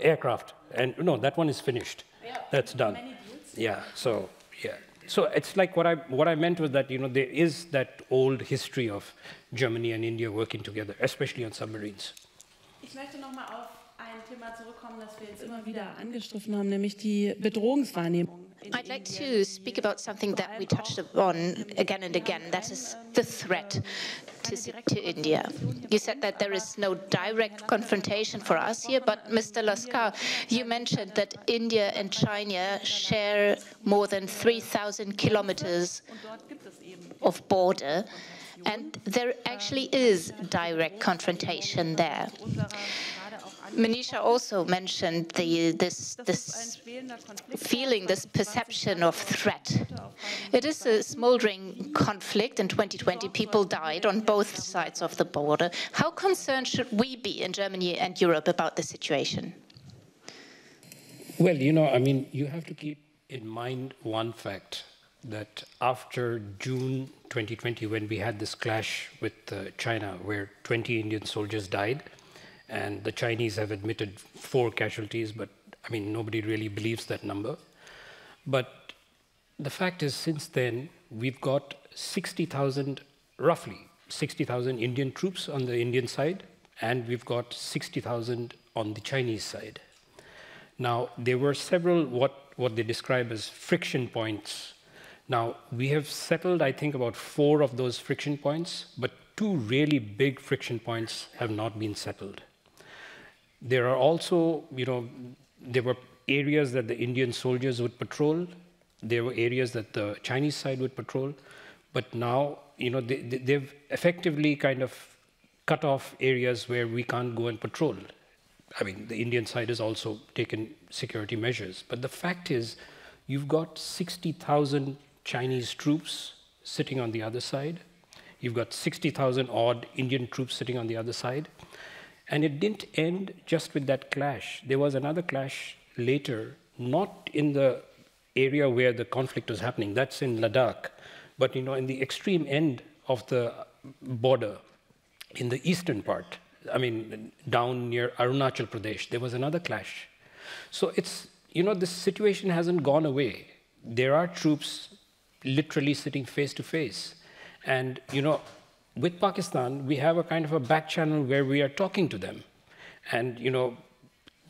aircraft, and no, that one is finished. That's done. Yeah. So yeah. So it's like what I meant was that, you know, there is that old history of Germany and India working together, especially on submarines. Ich möchte noch mal auf ein Thema zurückkommen, das wir jetzt immer wieder angestriffen haben, nämlich die Bedrohungswahrnehmung. I'd like to speak about something that we touched upon again and again, that is the threat to India. You said that there is no direct confrontation for us here, but Mr. Lascar, you mentioned that India and China share more than 3,000 kilometers of border, and there actually is direct confrontation there. Manisha also mentioned this feeling, this perception of threat. It is a smoldering conflict. In 2020, people died on both sides of the border. How concerned should we be in Germany and Europe about the situation? Well, you have to keep in mind one fact, that after June 2020, when we had this clash with China, where 20 Indian soldiers died, and the Chinese have admitted 4 casualties, but nobody really believes that number. But the fact is, since then, we've got 60,000, roughly 60,000 Indian troops on the Indian side, and we've got 60,000 on the Chinese side. Now, there were several what they describe as friction points. Now, we have settled, I think, about 4 of those friction points, but 2 really big friction points have not been settled. There are also, there were areas that the Indian soldiers would patrol. There were areas that the Chinese side would patrol. But now, they've effectively kind of cut off areas where we can't go and patrol. The Indian side has also taken security measures. But the fact is, you've got 60,000 Chinese troops sitting on the other side. You've got 60,000 odd Indian troops sitting on the other side. And it didn't end just with that clash. There was another clash later, not in the area where the conflict was happening, that's in Ladakh, but in the extreme end of the border, in the eastern part, down near Arunachal Pradesh, there was another clash. So it's, this situation hasn't gone away. There are troops literally sitting face to face. And, with Pakistan, we have a kind of a back channel where we are talking to them. And,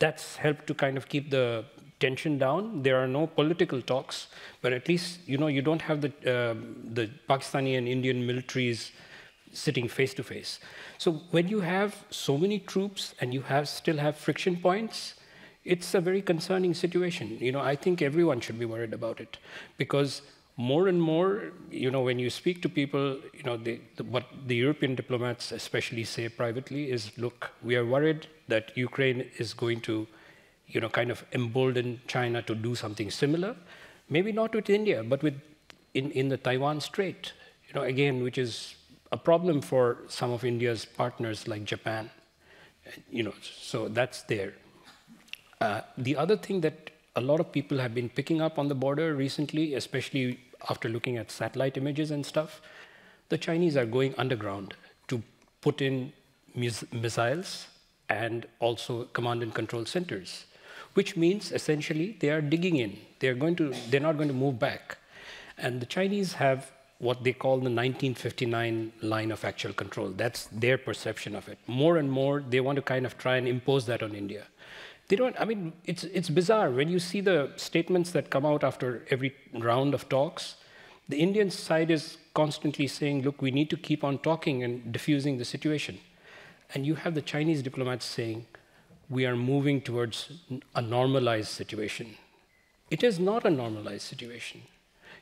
that's helped to kind of keep the tension down. There are no political talks, but at least, you don't have the Pakistani and Indian militaries sitting face to face. So when you have so many troops and you still have friction points, it's a very concerning situation. I think everyone should be worried about it, because more and more, when you speak to people, what the European diplomats especially say privately is, look, we are worried that Ukraine is going to, kind of embolden China to do something similar. Maybe not with India, but in the Taiwan Strait, again, which is a problem for some of India's partners like Japan. So that's there. The other thing that a lot of people have been picking up on the border recently, especially after looking at satellite images and stuff, the Chinese are going underground to put in missiles and also command and control centers, which means essentially they are digging in. They're not going to move back. And the Chinese have what they call the 1959 line of actual control. That's their perception of it. More and more, they want to kind of try and impose that on India. They don't, it's bizarre. When you see the statements that come out after every round of talks, the Indian side is constantly saying, look, we need to keep on talking and diffusing the situation. And you have the Chinese diplomats saying, we are moving towards a normalized situation. It is not a normalized situation.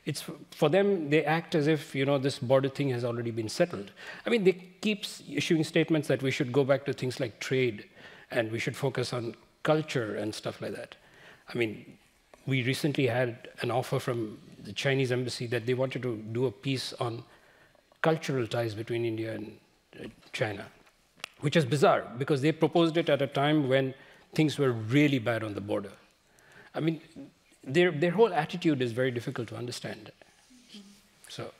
It's, for them, they act as if, this border thing has already been settled. They keep issuing statements that we should go back to things like trade, and we should focus on culture and stuff like that. We recently had an offer from the Chinese embassy that they wanted to do a piece on cultural ties between India and China, which is bizarre because they proposed it at a time when things were really bad on the border. Their whole attitude is very difficult to understand. So.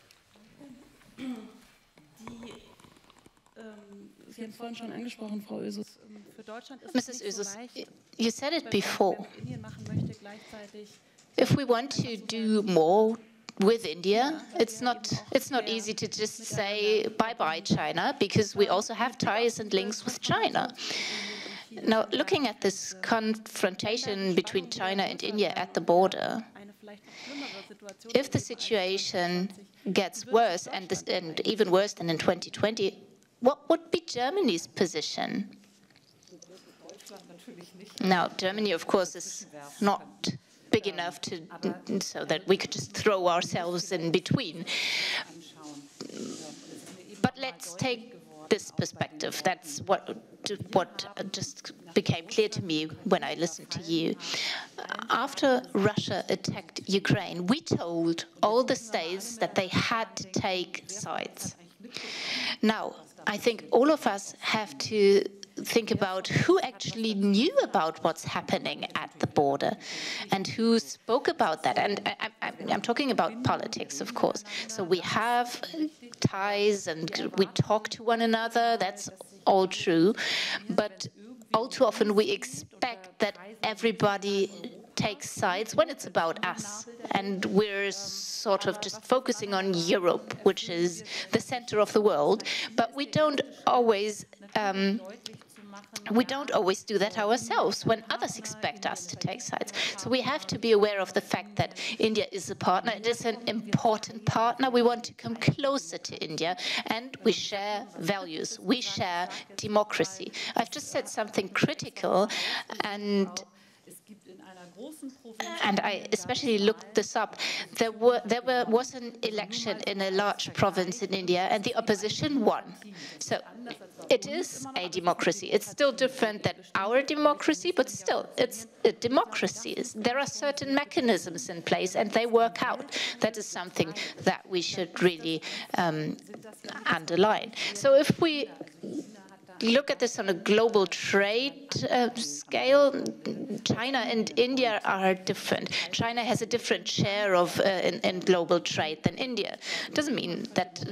Sie haben vorhin schon angesprochen, Frau Ösus. Für Deutschland ist Mrs. Ösus, you said it before. If we want to do more with India, it's not easy to just say bye-bye China, because we also have ties and links with China. Now, looking at this confrontation between China and India at the border, If the situation gets worse and even worse than in 2020, what would be Germany's position? Now, Germany, of course, is not big enough so that we could just throw ourselves in between. But let's take this perspective. That's what just became clear to me when I listened to you. After Russia attacked Ukraine, we told all the states that they had to take sides. Now, I think all of us have to think about who actually knew about what's happening at the border and who spoke about that. And I'm talking about politics, of course. So we have ties and we talk to one another. That's all true. But all too often we expect that everybody takes sides when it's about us. And we're sort of just focusing on Europe, which is the center of the world. But we don't always do that ourselves when others expect us to take sides. So we have to be aware of the fact that India is a partner. It is an important partner. We want to come closer to India, and we share values. We share democracy. I've just said something critical, and I especially looked this up. There was an election in a large province in India, and the opposition won. So it is a democracy. It's still different than our democracy, but still, it's a democracy. There are certain mechanisms in place, and they work out. That is something that we should really underline. So if we look at this on a global trade scale, China and India are different. China has a different share of in global trade than India. It doesn't mean that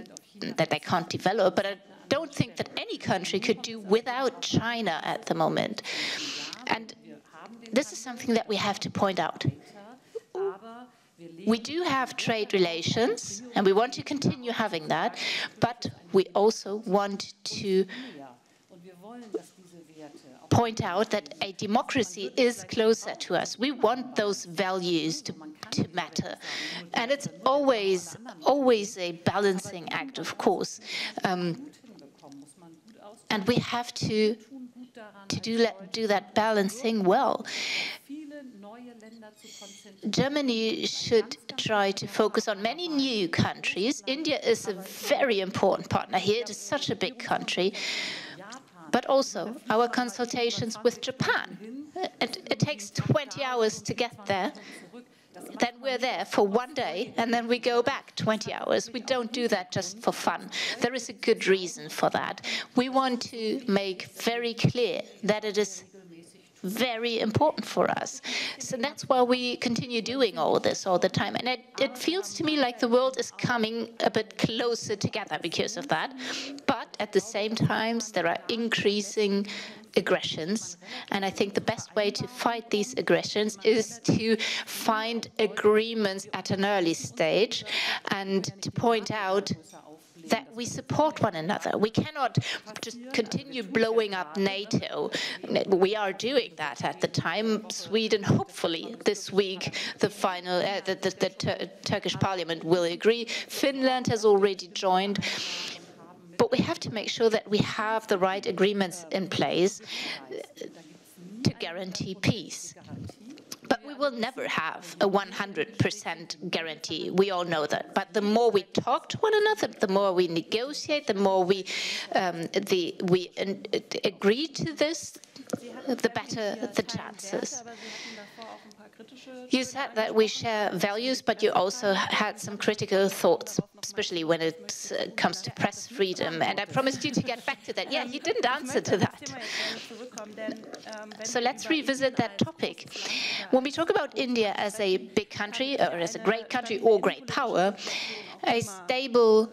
they can't develop, but I don't think that any country could do without China at the moment. And this is something that we have to point out. We do have trade relations, and we want to continue having that, but we also want to point out that a democracy is closer to us. We want those values to matter. And it's always a balancing act, of course. And we have to do that balancing well. Germany should try to focus on many new countries. India is a very important partner here. It is such a big country. But also our consultations with Japan. It takes 20 hours to get there. Then we're there for one day, and then we go back 20 hours. We don't do that just for fun. There is a good reason for that. We want to make very clear that it is very important for us. So that's why we continue doing all this all the time. And it feels to me like the world is coming a bit closer together because of that. But at the same time, there are increasing aggressions. And I think the best way to fight these aggressions is to find agreements at an early stage and to point out that we support one another. We cannot just continue blowing up NATO. We are doing that at the time. Sweden, hopefully this week, the Turkish parliament will agree. Finland has already joined. But we have to make sure that we have the right agreements in place to guarantee peace. But we will never have a 100% guarantee. We all know that. But the more we talk to one another, the more we negotiate, the more we agree to this, the better the chances. You said that we share values, but you also had some critical thoughts, especially when it comes to press freedom. And I promised you to get back to that. Yeah, you didn't answer to that. So let's revisit that topic. When we talk about India as a big country, or as a great country or great power, a stable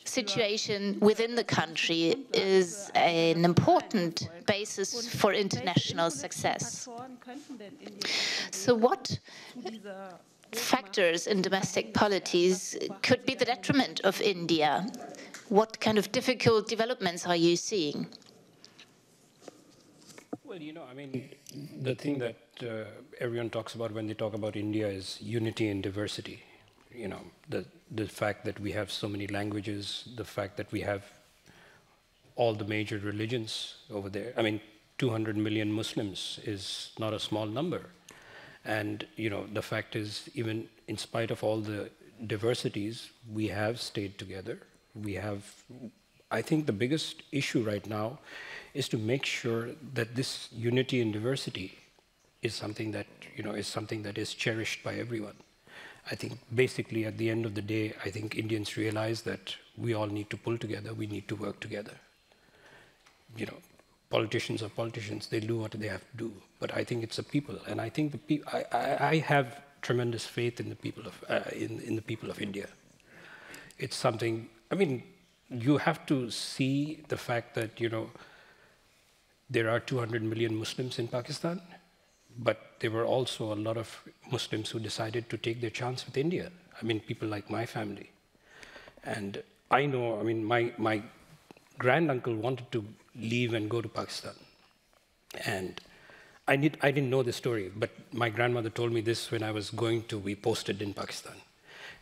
situation within the country is an important basis for international success. So what factors in domestic policies could be the detriment of India? What kind of difficult developments are you seeing? Well, I mean, the thing that everyone talks about when they talk about India is unity and diversity. You know, the fact that we have so many languages, the fact that we have all the major religions over there. I mean, 200 million Muslims is not a small number. And, you know, the fact is, even in spite of all the diversities, we have stayed together. We have, I think the biggest issue right now is to make sure that this unity and diversity is something that, you know, is something that is cherished by everyone. I think basically at the end of the day, I think Indians realize that we all need to pull together, we need to work together. You know, politicians are politicians, they do what they have to do. But I think it's the people, and I think I have tremendous faith in the people of in the people of India. It's something, I mean, you have to see the fact that, you know, there are 200 million Muslims in Pakistan, but there were also a lot of Muslims who decided to take their chance with India. I mean, people like my family. And I know, I mean, my granduncle wanted to leave and go to Pakistan. And I didn't know the story, but my grandmother told me this when I was going to be posted in Pakistan.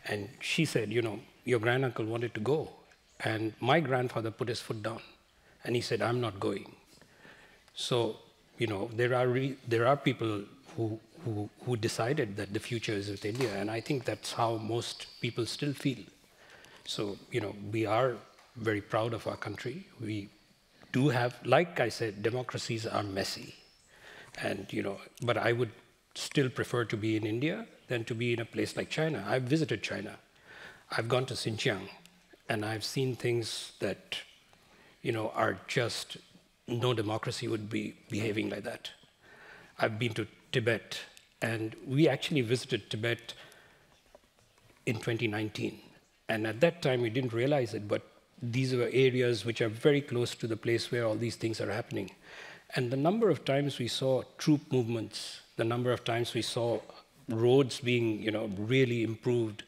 And she said, you know, your granduncle wanted to go. And my grandfather put his foot down. And he said, I'm not going. So, you know, there are people who decided that the future is with India, and I think that's how most people still feel. So, you know, we are very proud of our country. We do have, like I said, democracies are messy, and, you know, but I would still prefer to be in India than to be in a place like China. I've visited China. I've gone to Xinjiang, and I've seen things that, you know, are just, no democracy would be behaving like that. I've been to Tibet, and we actually visited Tibet in 2019. And at that time, we didn't realize it, but these were areas which are very close to the place where all these things are happening. And the number of times we saw troop movements, the number of times we saw roads being, you know, really improved.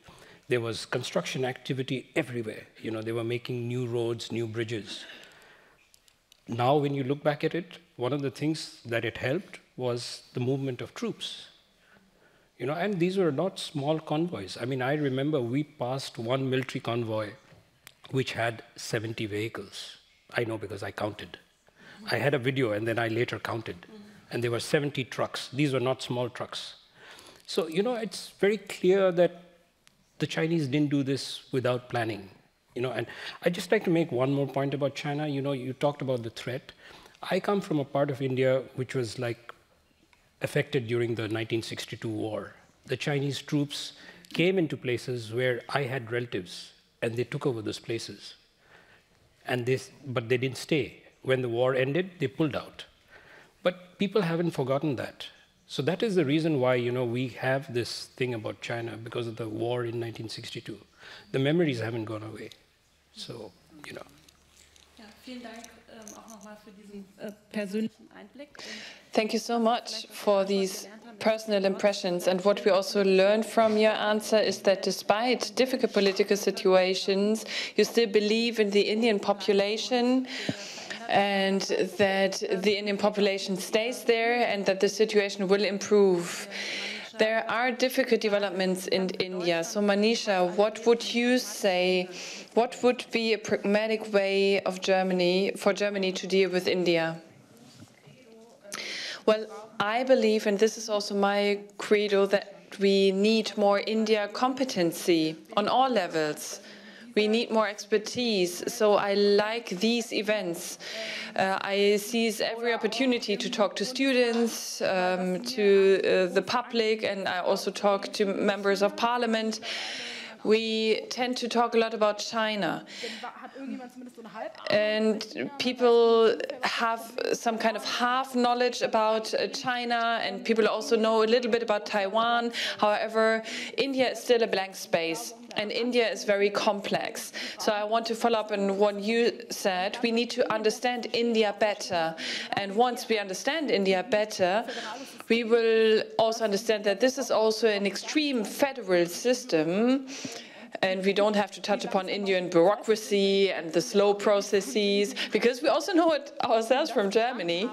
There was construction activity everywhere. You know, they were making new roads, new bridges. Now, when you look back at it, one of the things that it helped was the movement of troops. You know, and these were not small convoys. I mean, I remember we passed one military convoy which had 70 vehicles. I know because I counted. I had a video and then I later counted. And there were 70 trucks. These were not small trucks. So, you know, it's very clear that the Chinese didn't do this without planning. You know, and I'd just like to make one more point about China. You know, you talked about the threat. I come from a part of India which was like affected during the 1962 war. The Chinese troops came into places where I had relatives, and they took over those places. And but they didn't stay. When the war ended, they pulled out. But people haven't forgotten that. So that is the reason why, you know, we have this thing about China because of the war in 1962. The memories haven't gone away. So, you know. Ja, vielen Dank auch nochmal für diesen persönlichen Einblick. Thank you so much for these personal impressions. And what we also learned from your answer is that despite difficult political situations, you still believe in the Indian population, and that the Indian population stays there, and that the situation will improve. There are difficult developments in India. So, Manisha, what would you say? What would be a pragmatic way of for Germany to deal with India? Well, I believe, and this is also my credo, that we need more India competency on all levels. We need more expertise. So I like these events. I seize every opportunity to talk to students, to the public, and I also talk to members of parliament. We tend to talk a lot about China. And people have some kind of half knowledge about China, and people also know a little bit about Taiwan. However, India is still a blank space, and India is very complex. So I want to follow up on what you said. We need to understand India better. And once we understand India better, we will also understand that this is also an extreme federal system. And we don't have to touch upon Indian bureaucracy and the slow processes, because we also know it ourselves from Germany.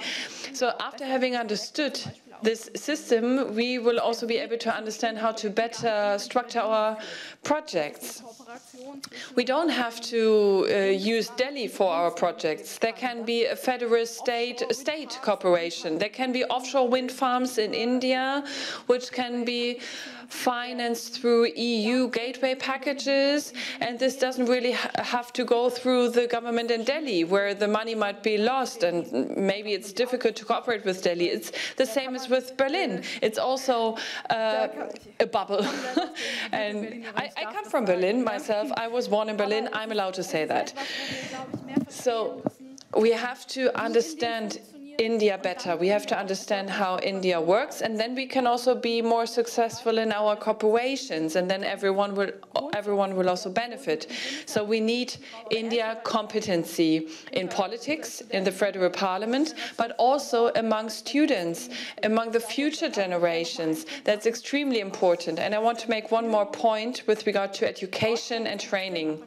So after having understood this system, we will also be able to understand how to better structure our projects. We don't have to use Delhi for our projects. There can be a federal state cooperation. There can be offshore wind farms in India, which can be financed through EU gateway packages, and this doesn't really have to go through the government in Delhi, where the money might be lost, and maybe it's difficult to cooperate with Delhi. It's the same as with Berlin. It's also a bubble. And I come from Berlin myself. I was born in Berlin. I'm allowed to say that. So we have to understand India better. We have to understand how India works, and then we can also be more successful in our corporations, and then everyone will also benefit. So we need India competency in politics, in the federal parliament, but also among students, among the future generations. That's extremely important. And I want to make one more point with regard to education and training.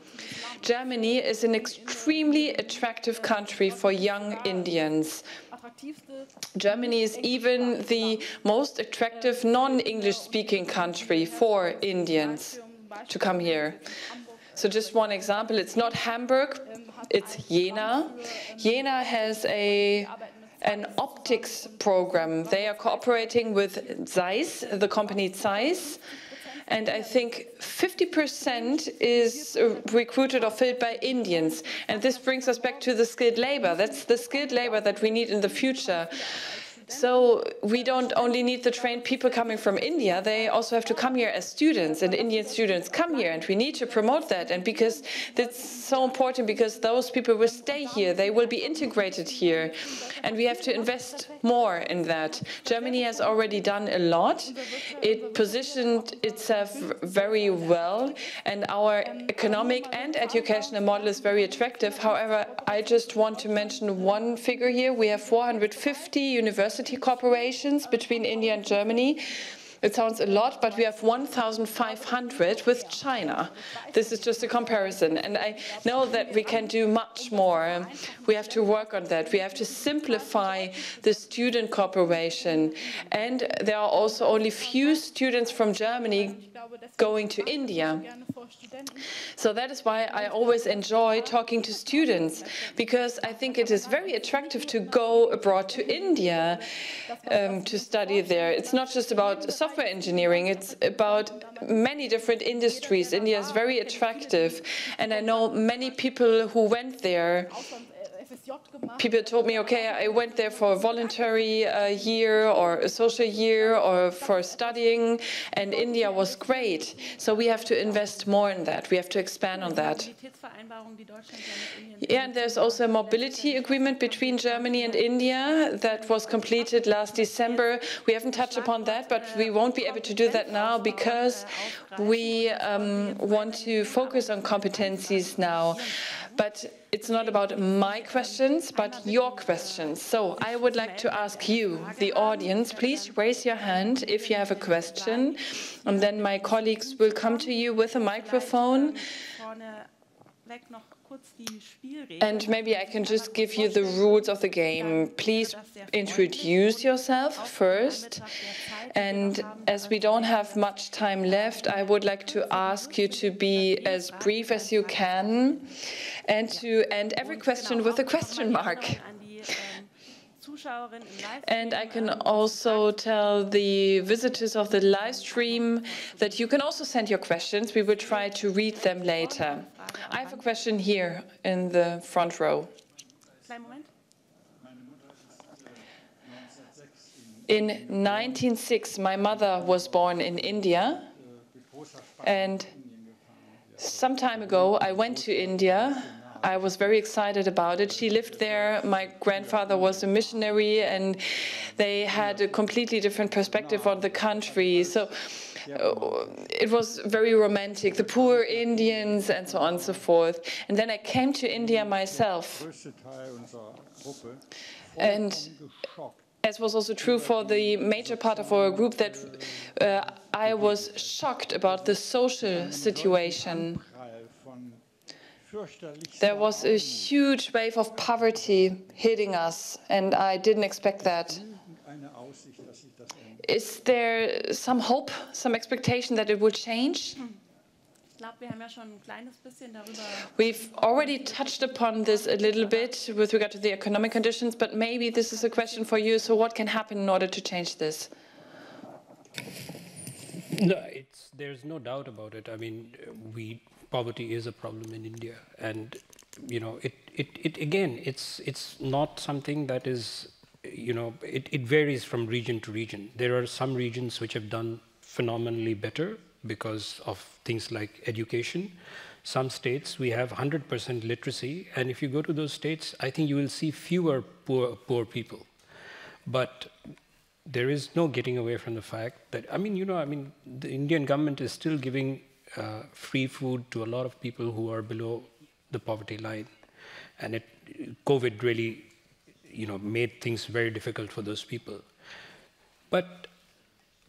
Germany is an extremely attractive country for young Indians. Germany is even the most attractive non-English speaking country for Indians to come here. So just one example, it's not Hamburg, it's Jena. Jena has an optics program. They are cooperating with Zeiss, the company Zeiss. And I think 50% is recruited or filled by Indians. And this brings us back to the skilled labor. That's the skilled labor that we need in the future. So we don't only need the trained people coming from India, they also have to come here as students, and Indian students come here, and we need to promote that. And because that's so important, because those people will stay here, they will be integrated here, and we have to invest more in that. Germany has already done a lot. It positioned itself very well, and our economic and educational model is very attractive. However, I just want to mention one figure here. We have 450 university corporations between India and Germany. It sounds a lot, but we have 1,500 with China. This is just a comparison, and I know that we can do much more. We have to work on that. We have to simplify the student cooperation, and there are also only few students from Germany going to India. So that is why I always enjoy talking to students, because I think it is very attractive to go abroad to India to study there. It's not just about software engineering, it's about many different industries. India is very attractive, and I know many people who went there. People told me, okay, I went there for a voluntary year or a social year or for studying, and India was great. So we have to invest more in that. We have to expand on that. Yeah, and there's also a mobility agreement between Germany and India that was completed last December. We haven't touched upon that, but we won't be able to do that now because we want to focus on competencies now. But it's not about my questions, but your questions. So I would like to ask you, the audience, please raise your hand if you have a question, and then my colleagues will come to you with a microphone. And maybe I can just give you the rules of the game. Please introduce yourself first. And as we don't have much time left, I would like to ask you to be as brief as you can and to end every question with a question mark. And I can also tell the visitors of the live stream that you can also send your questions. We will try to read them later. I have a question here in the front row. In 1906, my mother was born in India, and some time ago I went to India. I was very excited about it. She lived there. My grandfather was a missionary, and they had a completely different perspective on the country. So it was very romantic, the poor Indians and so on and so forth. And then I came to India myself. And as was also true for the major part of our group, that I was shocked about the social situation. There was a huge wave of poverty hitting us, and I didn't expect that. is there some hope, some expectation that it will change? We've already touched upon this a little bit with regard to the economic conditions, but maybe this is a question for you. So what can happen in order to change this? No, there's no doubt about it. I mean, poverty is a problem in India, and you know, again, it's not something that is, you know, it varies from region to region. There are some regions which have done phenomenally better because of things like education. Some states we have 100% literacy, and if you go to those states, I think you will see fewer poor people. But there is no getting away from the fact that, I mean, you know, I mean, the Indian government is still giving free food to a lot of people who are below the poverty line. And COVID really, you know, made things very difficult for those people. But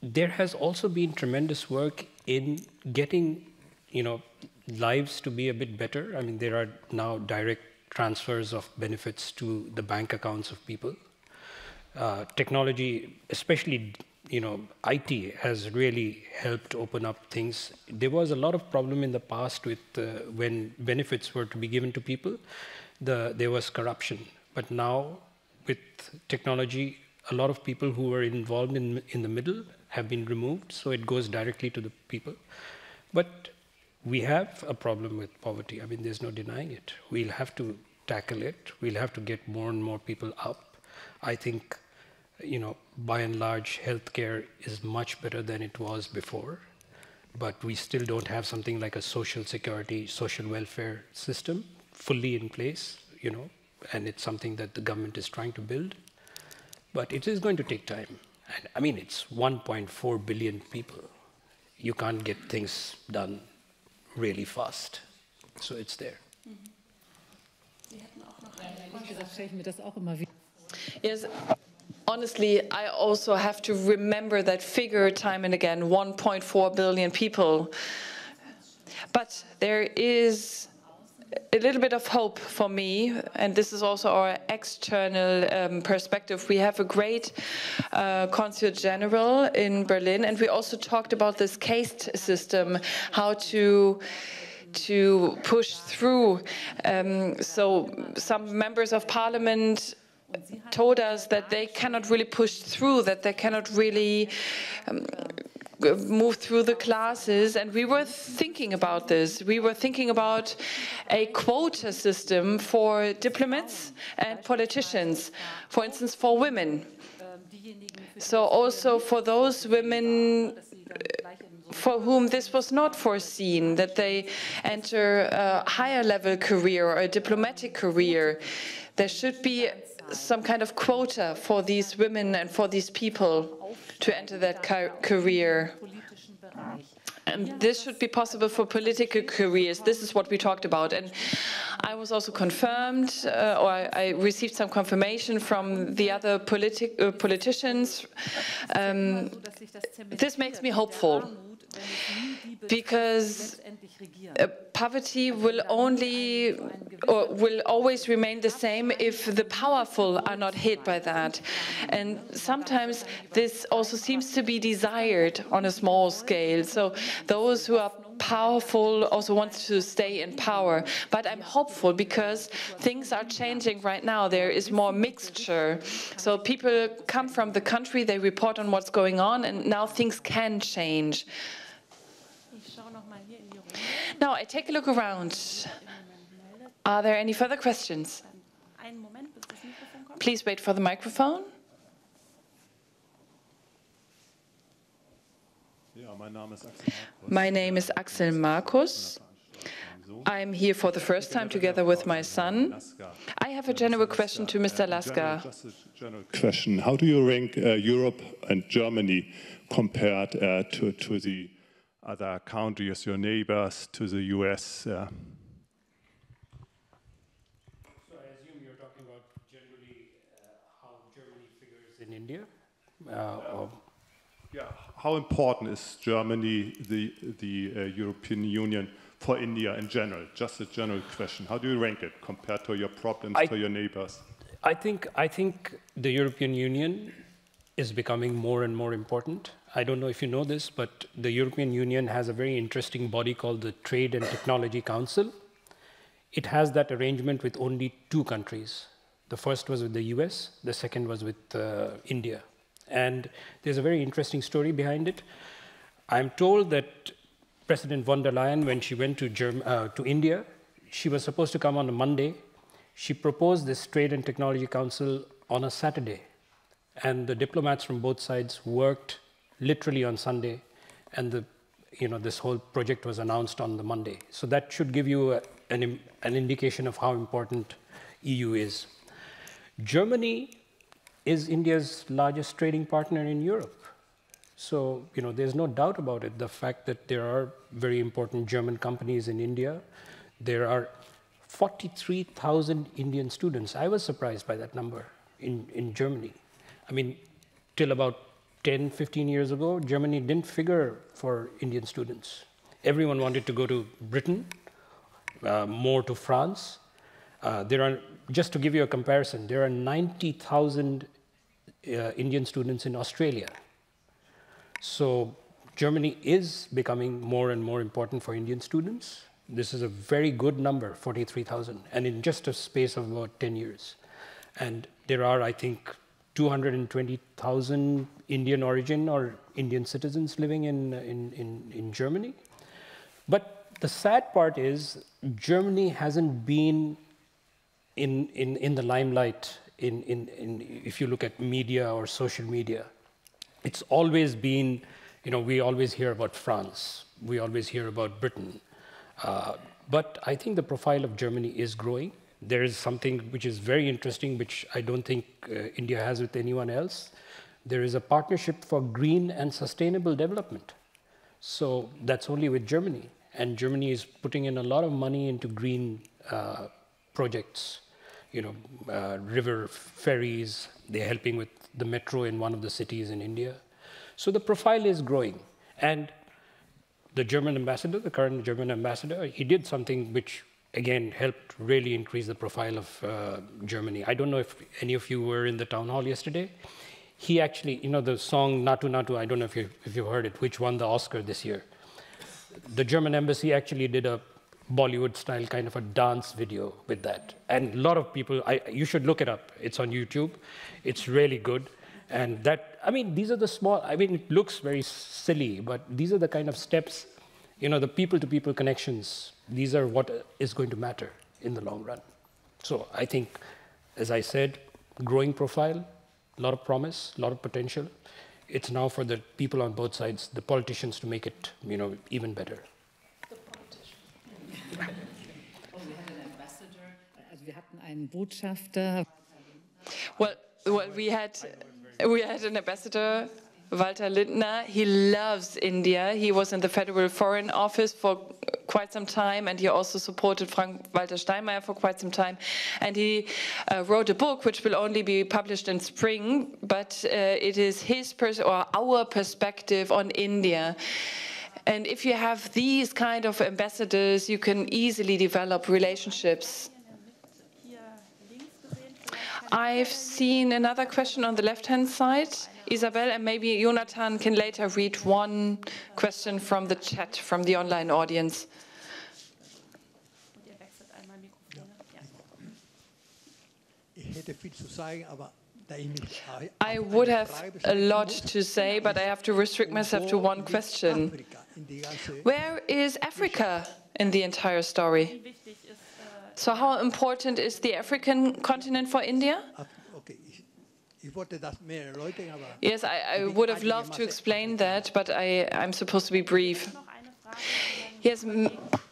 there has also been tremendous work in getting, you know, lives to be a bit better. I mean, there are now direct transfers of benefits to the bank accounts of people. Technology, especially, you know, IT has really helped open up things. There was a lot of problem in the past with when benefits were to be given to people, there was corruption. But now with technology, a lot of people who were involved in the middle have been removed, so it goes directly to the people. But we have a problem with poverty. I mean, there's no denying it. We'll have to tackle it. We'll have to get more and more people up. I think, you know, by and large, healthcare is much better than it was before, but we still don't have something like a social security, social welfare system fully in place, you know, and it's something that the government is trying to build, but it is going to take time. And I mean, it's 1.4 billion people. You can't get things done really fast, so it's there. Yes. Honestly, I also have to remember that figure time and again, 1.4 billion people. But there is a little bit of hope for me, and this is also our external perspective. We have a great Consul General in Berlin, and we also talked about this caste system, how to push through. So some members of parliament told us that they cannot really push through, that they cannot really move through the classes, and we were thinking about this. We were thinking about a quota system for diplomats and politicians, for instance, for women. So also for those women for whom this was not foreseen, that they enter a higher level career or a diplomatic career. There should be some kind of quota for these women and for these people to enter that career. And this should be possible for political careers. This is what we talked about. And I was also confirmed, or I received some confirmation from the other politicians. This makes me hopeful, because poverty will always remain the same if the powerful are not hit by that. And sometimes this also seems to be desired on a small scale. So those who are powerful also want to stay in power. But I'm hopeful because things are changing right now. There is more mixture. So people come from the country, they report on what's going on, and now things can change. Now, I take a look around. Are there any further questions? Please wait for the microphone. My name is Axel Markus. I'm here for the first time together with my son. I have a general question to Mr. Lasker. Just a general question. How do you rank Europe and Germany compared to the other countries, your neighbors, to the US? So I assume you're talking about generally how Germany figures in India? Yeah. How important is Germany, the European Union, for India in general? Just a general question. How do you rank it compared to your problems, to your neighbors? I think the European Union is becoming more and more important. I don't know if you know this, but the European Union has a very interesting body called the Trade and Technology Council. It has that arrangement with only 2 countries. The first was with the US, the second was with India. And there's a very interesting story behind it. I'm told that President von der Leyen, when she went to India, she was supposed to come on a Monday. She proposed this Trade and Technology Council on a Saturday. And the diplomats from both sides worked literally on Sunday, and this whole project was announced on the Monday. So that should give you an indication of how important EU is. Germany is India's largest trading partner in Europe. So, there's no doubt about it. The fact that there are very important German companies in India, there are 43,000 Indian students. I was surprised by that number in Germany. I mean, till about 10, 15 years ago, Germany didn't figure for Indian students. Everyone wanted to go to Britain, more to France. Just to give you a comparison, there are 90,000 Indian students in Australia. So Germany is becoming more and more important for Indian students. This is a very good number, 43,000, and in just a space of about 10 years. And there are, I think, 220,000 Indian origin or Indian citizens living in Germany. But the sad part is Germany hasn't been in the limelight if you look at media or social media. It's always been, we always hear about France. We always hear about Britain. But I think the profile of Germany is growing. There is something which is very interesting, which I don't think India has with anyone else. There is a partnership for green and sustainable development. So that's only with Germany. And Germany is putting in a lot of money into green projects, river ferries. They're helping with the metro in one of the cities in India. So the profile is growing. And the German ambassador, the current German ambassador, he did something which, again, helped really increase the profile of Germany. I don't know if any of you were in the town hall yesterday. He actually, the song Natu Natu, I don't know if you heard it, which won the Oscar this year. The German embassy actually did a Bollywood-style kind of a dance video with that. And a lot of people, you should look it up. It's on YouTube. It's really good. And these are the small, it looks very silly, but these are the kind of steps, the people-to-people connections, these are what is going to matter in the long run. So I think, as I said, growing profile, a lot of promise, a lot of potential. It's now for the people on both sides, the politicians, to make it, even better. Well, we had an ambassador, Walter Lindner. He loves India. He was in the Federal Foreign Office for quite some time, and he also supported Frank-Walter Steinmeier for quite some time. And he wrote a book which will only be published in spring, but it is our perspective on India. And if you have these kind of ambassadors, you can easily develop relationships. I've seen another question on the left-hand side, Isabel, and maybe Jonathan can later read one question from the chat, from the online audience. I would have a lot to say, but I have to restrict myself to one question. Where is Africa in the entire story? So how important is the African continent for India? Yes, I would have loved to explain that, but I'm supposed to be brief. Yes,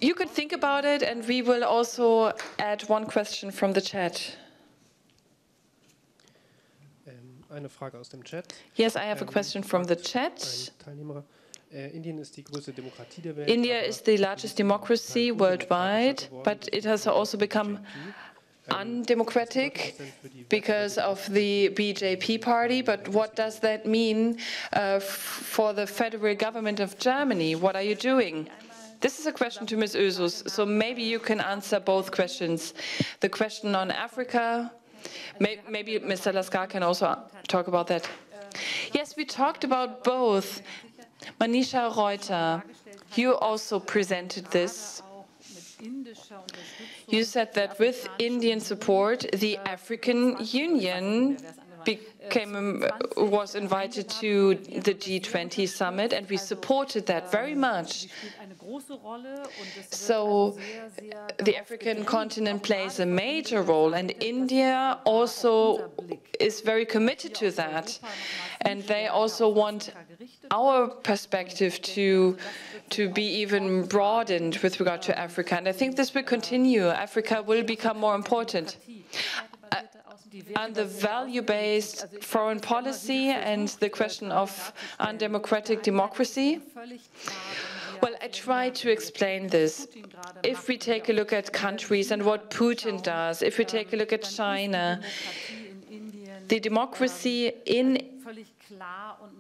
you could think about it, and we will also add one question from the chat. Yes, I have a question from the chat. India is the largest democracy worldwide, but it has also become undemocratic because of the BJP party. But what does that mean for the federal government of Germany? What are you doing? This is a question to Ms. Özus, so maybe you can answer both questions. The question on Africa, maybe Mr. Laskar can also talk about that. Yes, we talked about both. Manisha Reuter, you also presented this. You said that with Indian support, the African Union was invited to the G20 summit, and we supported that very much. So the African continent plays a major role, and India also is very committed to that. And they also want our perspective to be even broadened with regard to Africa. And I think this will continue. Africa will become more important. And the value-based foreign policy and the question of undemocratic democracy. Well, I tried to explain this. If we take a look at countries and what Putin does, if we take a look at China, the democracy in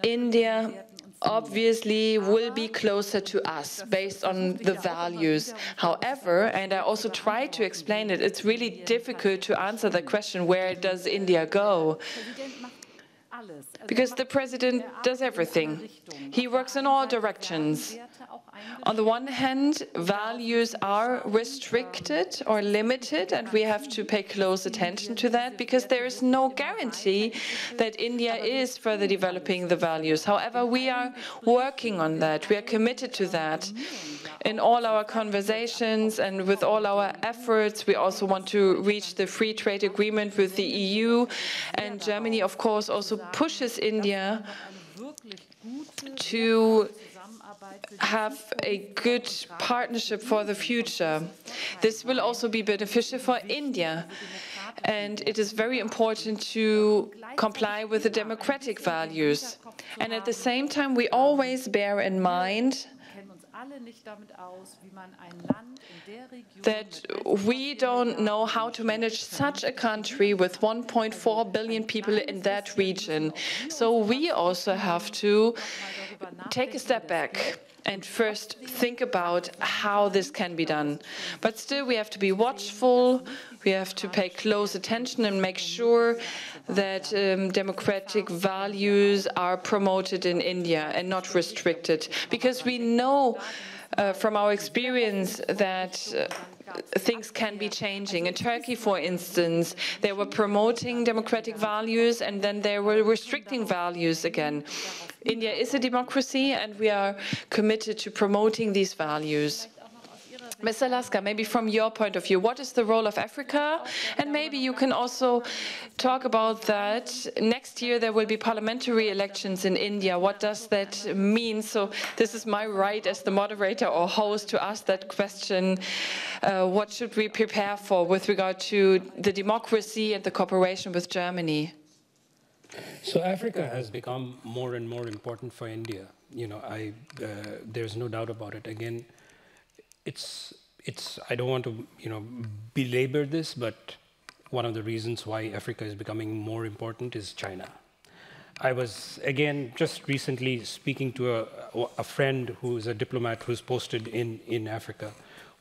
India obviously will be closer to us based on the values. However, and I also tried to explain it, it's really difficult to answer the question, where does India go? Because the president does everything. He works in all directions. On the one hand, values are restricted or limited, and we have to pay close attention to that, because there is no guarantee that India is further developing the values. However, we are working on that. We are committed to that. In all our conversations and with all our efforts, we also want to reach the free trade agreement with the EU, and Germany, of course, also pushes India to have a good partnership for the future. This will also be beneficial for India. And it is very important to comply with the democratic values. And at the same time, we always bear in mind that we don't know how to manage such a country with 1.4 billion people in that region. So we also have to take a step back and first think about how this can be done. But still, we have to be watchful, we have to pay close attention and make sure that democratic values are promoted in India and not restricted. Because we know from our experience that things can be changing. In Turkey, for instance, they were promoting democratic values and then they were restricting values again. India is a democracy and we are committed to promoting these values. Mr. Laska, maybe from your point of view, what is the role of Africa? And maybe you can also talk about that. Next year there will be parliamentary elections in India. What does that mean? So this is my right as the moderator or host to ask that question. What should we prepare for with regard to the democracy and the cooperation with Germany? So Africa has become more and more important for India. You know, there's no doubt about it. Again, I don't want to, belabor this, but one of the reasons why Africa is becoming more important is China. I was, again, just recently speaking to a friend who's a diplomat who's posted in Africa,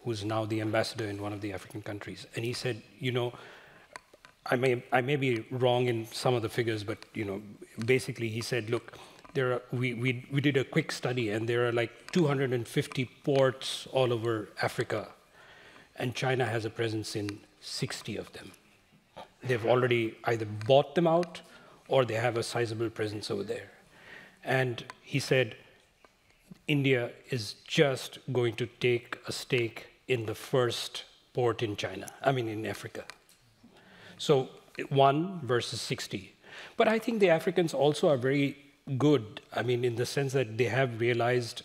who's now the ambassador in one of the African countries. And he said, I may be wrong in some of the figures, but, basically he said, look, we did a quick study, and there are like 250 ports all over Africa, and China has a presence in 60 of them. They've already either bought them out, or they have a sizable presence over there. And he said, India is just going to take a stake in the first port in in Africa. So 1 versus 60. But I think the Africans also are very good, in the sense that they have realized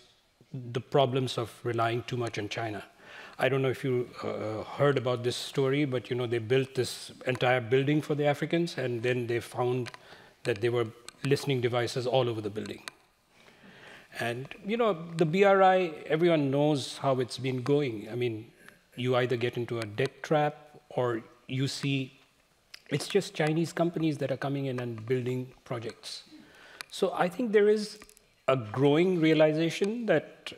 the problems of relying too much on China. I don't know if you heard about this story, but they built this entire building for the Africans, and then they found that there were listening devices all over the building. And the BRI, everyone knows how it's been going. You either get into a debt trap, or you see it's just Chinese companies that are coming in and building projects. So I think there is a growing realization that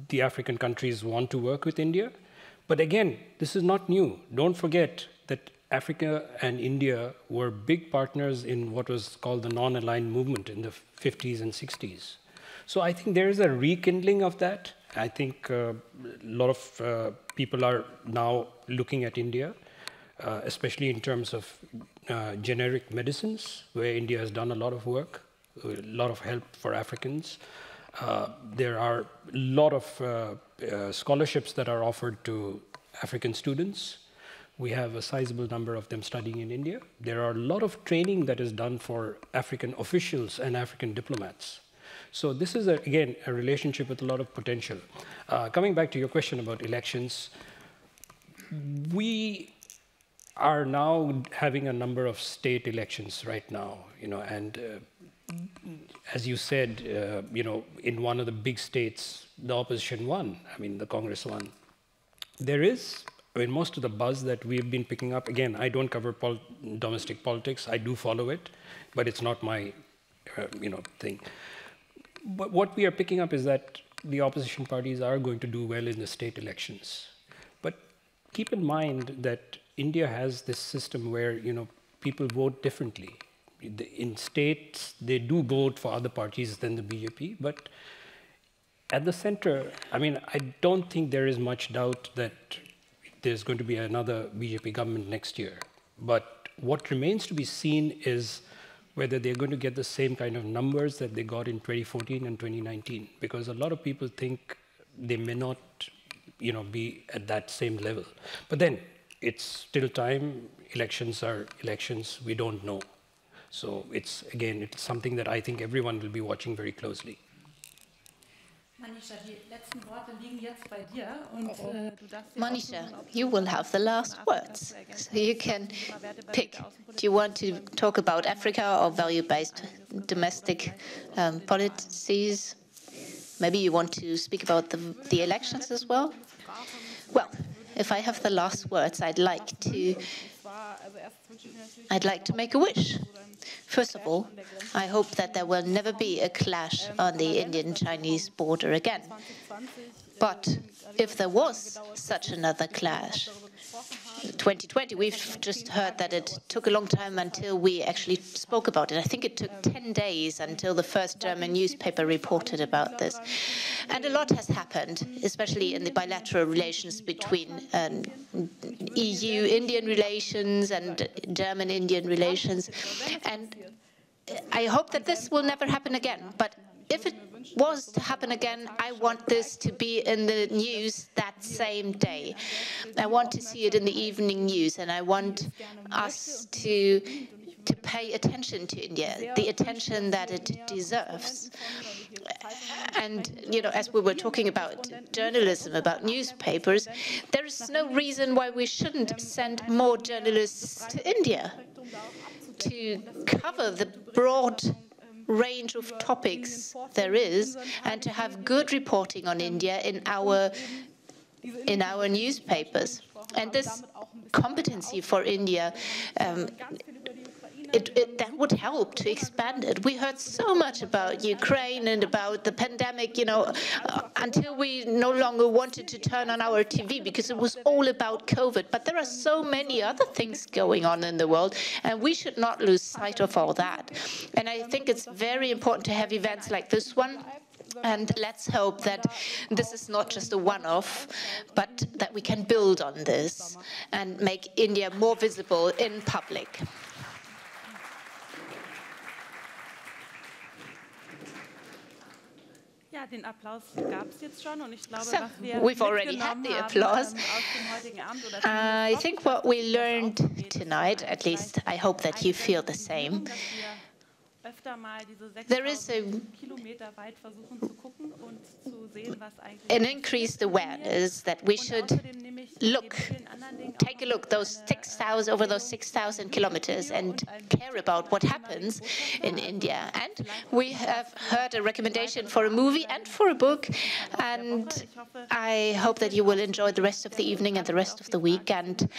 the African countries want to work with India. But again, this is not new. Don't forget that Africa and India were big partners in what was called the non-aligned movement in the 50s and 60s. So I think there is a rekindling of that. I think a lot of people are now looking at India, especially in terms of generic medicines, where India has done a lot of work, a lot of help for Africans. There are a lot of scholarships that are offered to African students. We have a sizable number of them studying in India. There are a lot of training that is done for African officials and African diplomats. So this is, again, a relationship with a lot of potential. Coming back to your question about elections, we are now having a number of state elections right now, and as you said, in one of the big states, the opposition won. I mean, the Congress won. There is, most of the buzz that we've been picking up, again, I don't cover domestic politics. I do follow it, but it's not my, thing. But what we are picking up is that the opposition parties are going to do well in the state elections. But keep in mind that India has this system where, people vote differently. In states, they do vote for other parties than the BJP, but at the center, I don't think there is much doubt that there's going to be another BJP government next year. But what remains to be seen is whether they're going to get the same kind of numbers that they got in 2014 and 2019, because a lot of people think they may not, be at that same level. But then it's still time. Elections are elections. We don't know. So it's something that I think everyone will be watching very closely. Manisha, die letzten Worte liegen jetzt bei dir und du darfst Manisha, you will have the last words, so you can pick. Do you want to talk about Africa or value-based domestic policies? Maybe you want to speak about the elections as well? Well, if I have the last words, I'd like to make a wish. First of all, I hope that there will never be a clash on the Indian-Chinese border again. But if there was such another clash, 2020, we've just heard that it took a long time until we actually spoke about it. I think it took 10 days until the first German newspaper reported about this. And a lot has happened, especially in the bilateral relations between EU-Indian relations and German-Indian relations. And I hope that this will never happen again. But if it was to happen again, I want this to be in the news that same day. I want to see it in the evening news, and I want us to pay attention to India, the attention that it deserves. And, as we were talking about journalism, about newspapers, there is no reason why we shouldn't send more journalists to India to cover the broad range of topics there is, and to have good reporting on India in our newspapers. And this competency for India, that would help to expand it. We heard so much about Ukraine and about the pandemic, until we no longer wanted to turn on our TV because it was all about COVID. But there are so many other things going on in the world, and we should not lose sight of all that. And I think it's very important to have events like this one. And let's hope that this is not just a one-off, but that we can build on this and make India more visible in public. So, we've already had the applause. I think what we learned tonight, at least I hope that you feel the same, there is an increased awareness that we should take a look over those 6,000 kilometers and care about what happens in India. And we have heard a recommendation for a movie and for a book, and I hope that you will enjoy the rest of the evening and the rest of the week. And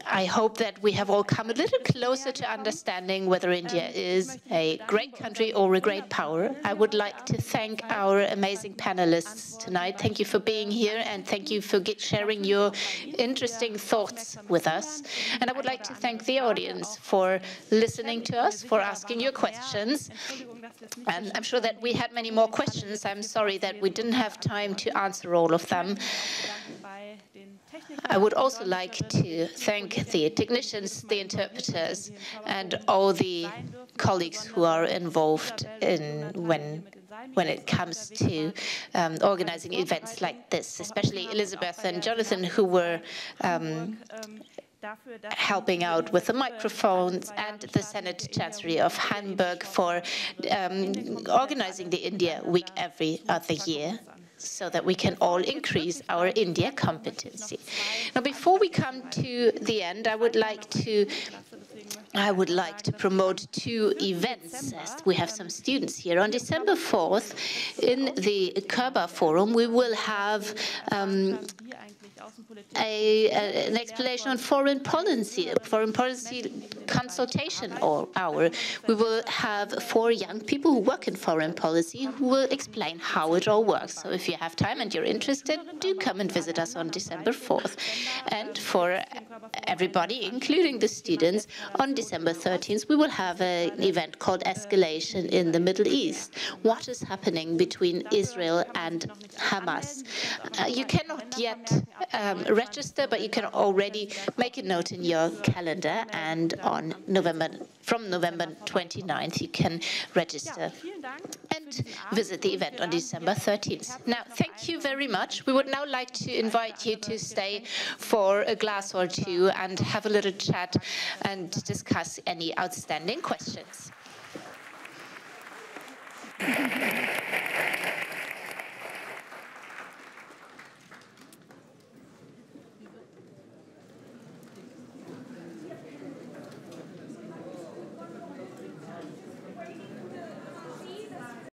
I hope that we have all come a little closer to understanding whether India is a great country or a great power. I would like to thank our amazing panelists tonight. Thank you for being here, and thank you for sharing your interesting thoughts with us. And I would like to thank the audience for listening to us, for asking your questions. And I'm sure that we had many more questions. I'm sorry that we didn't have time to answer all of them. I would also like to thank the technicians, the interpreters, and all the colleagues who are involved in when it comes to organizing events like this, especially Elizabeth and Jonathan, who were helping out with the microphones, and the Senate Chancellery of Hamburg for organizing the India Week every other year, so that we can all increase our India competency. Now, before we come to the end, I would like to promote two events, as we have some students here. On December 4th, in the Körber Forum, we will have an explanation on foreign policy consultation hour. We will have 4 young people who work in foreign policy who will explain how it all works. So if you have time and you're interested, do come and visit us on December 4th. And for everybody, including the students, on December 13th, we will have an event called Escalation in the Middle East. What is happening between Israel and Hamas? You cannot yet register, but you can already make a note in your calendar, and from November 29th you can register and visit the event on December 13th. Now, thank you very much. We would now like to invite you to stay for a glass or two and have a little chat and discuss any outstanding questions.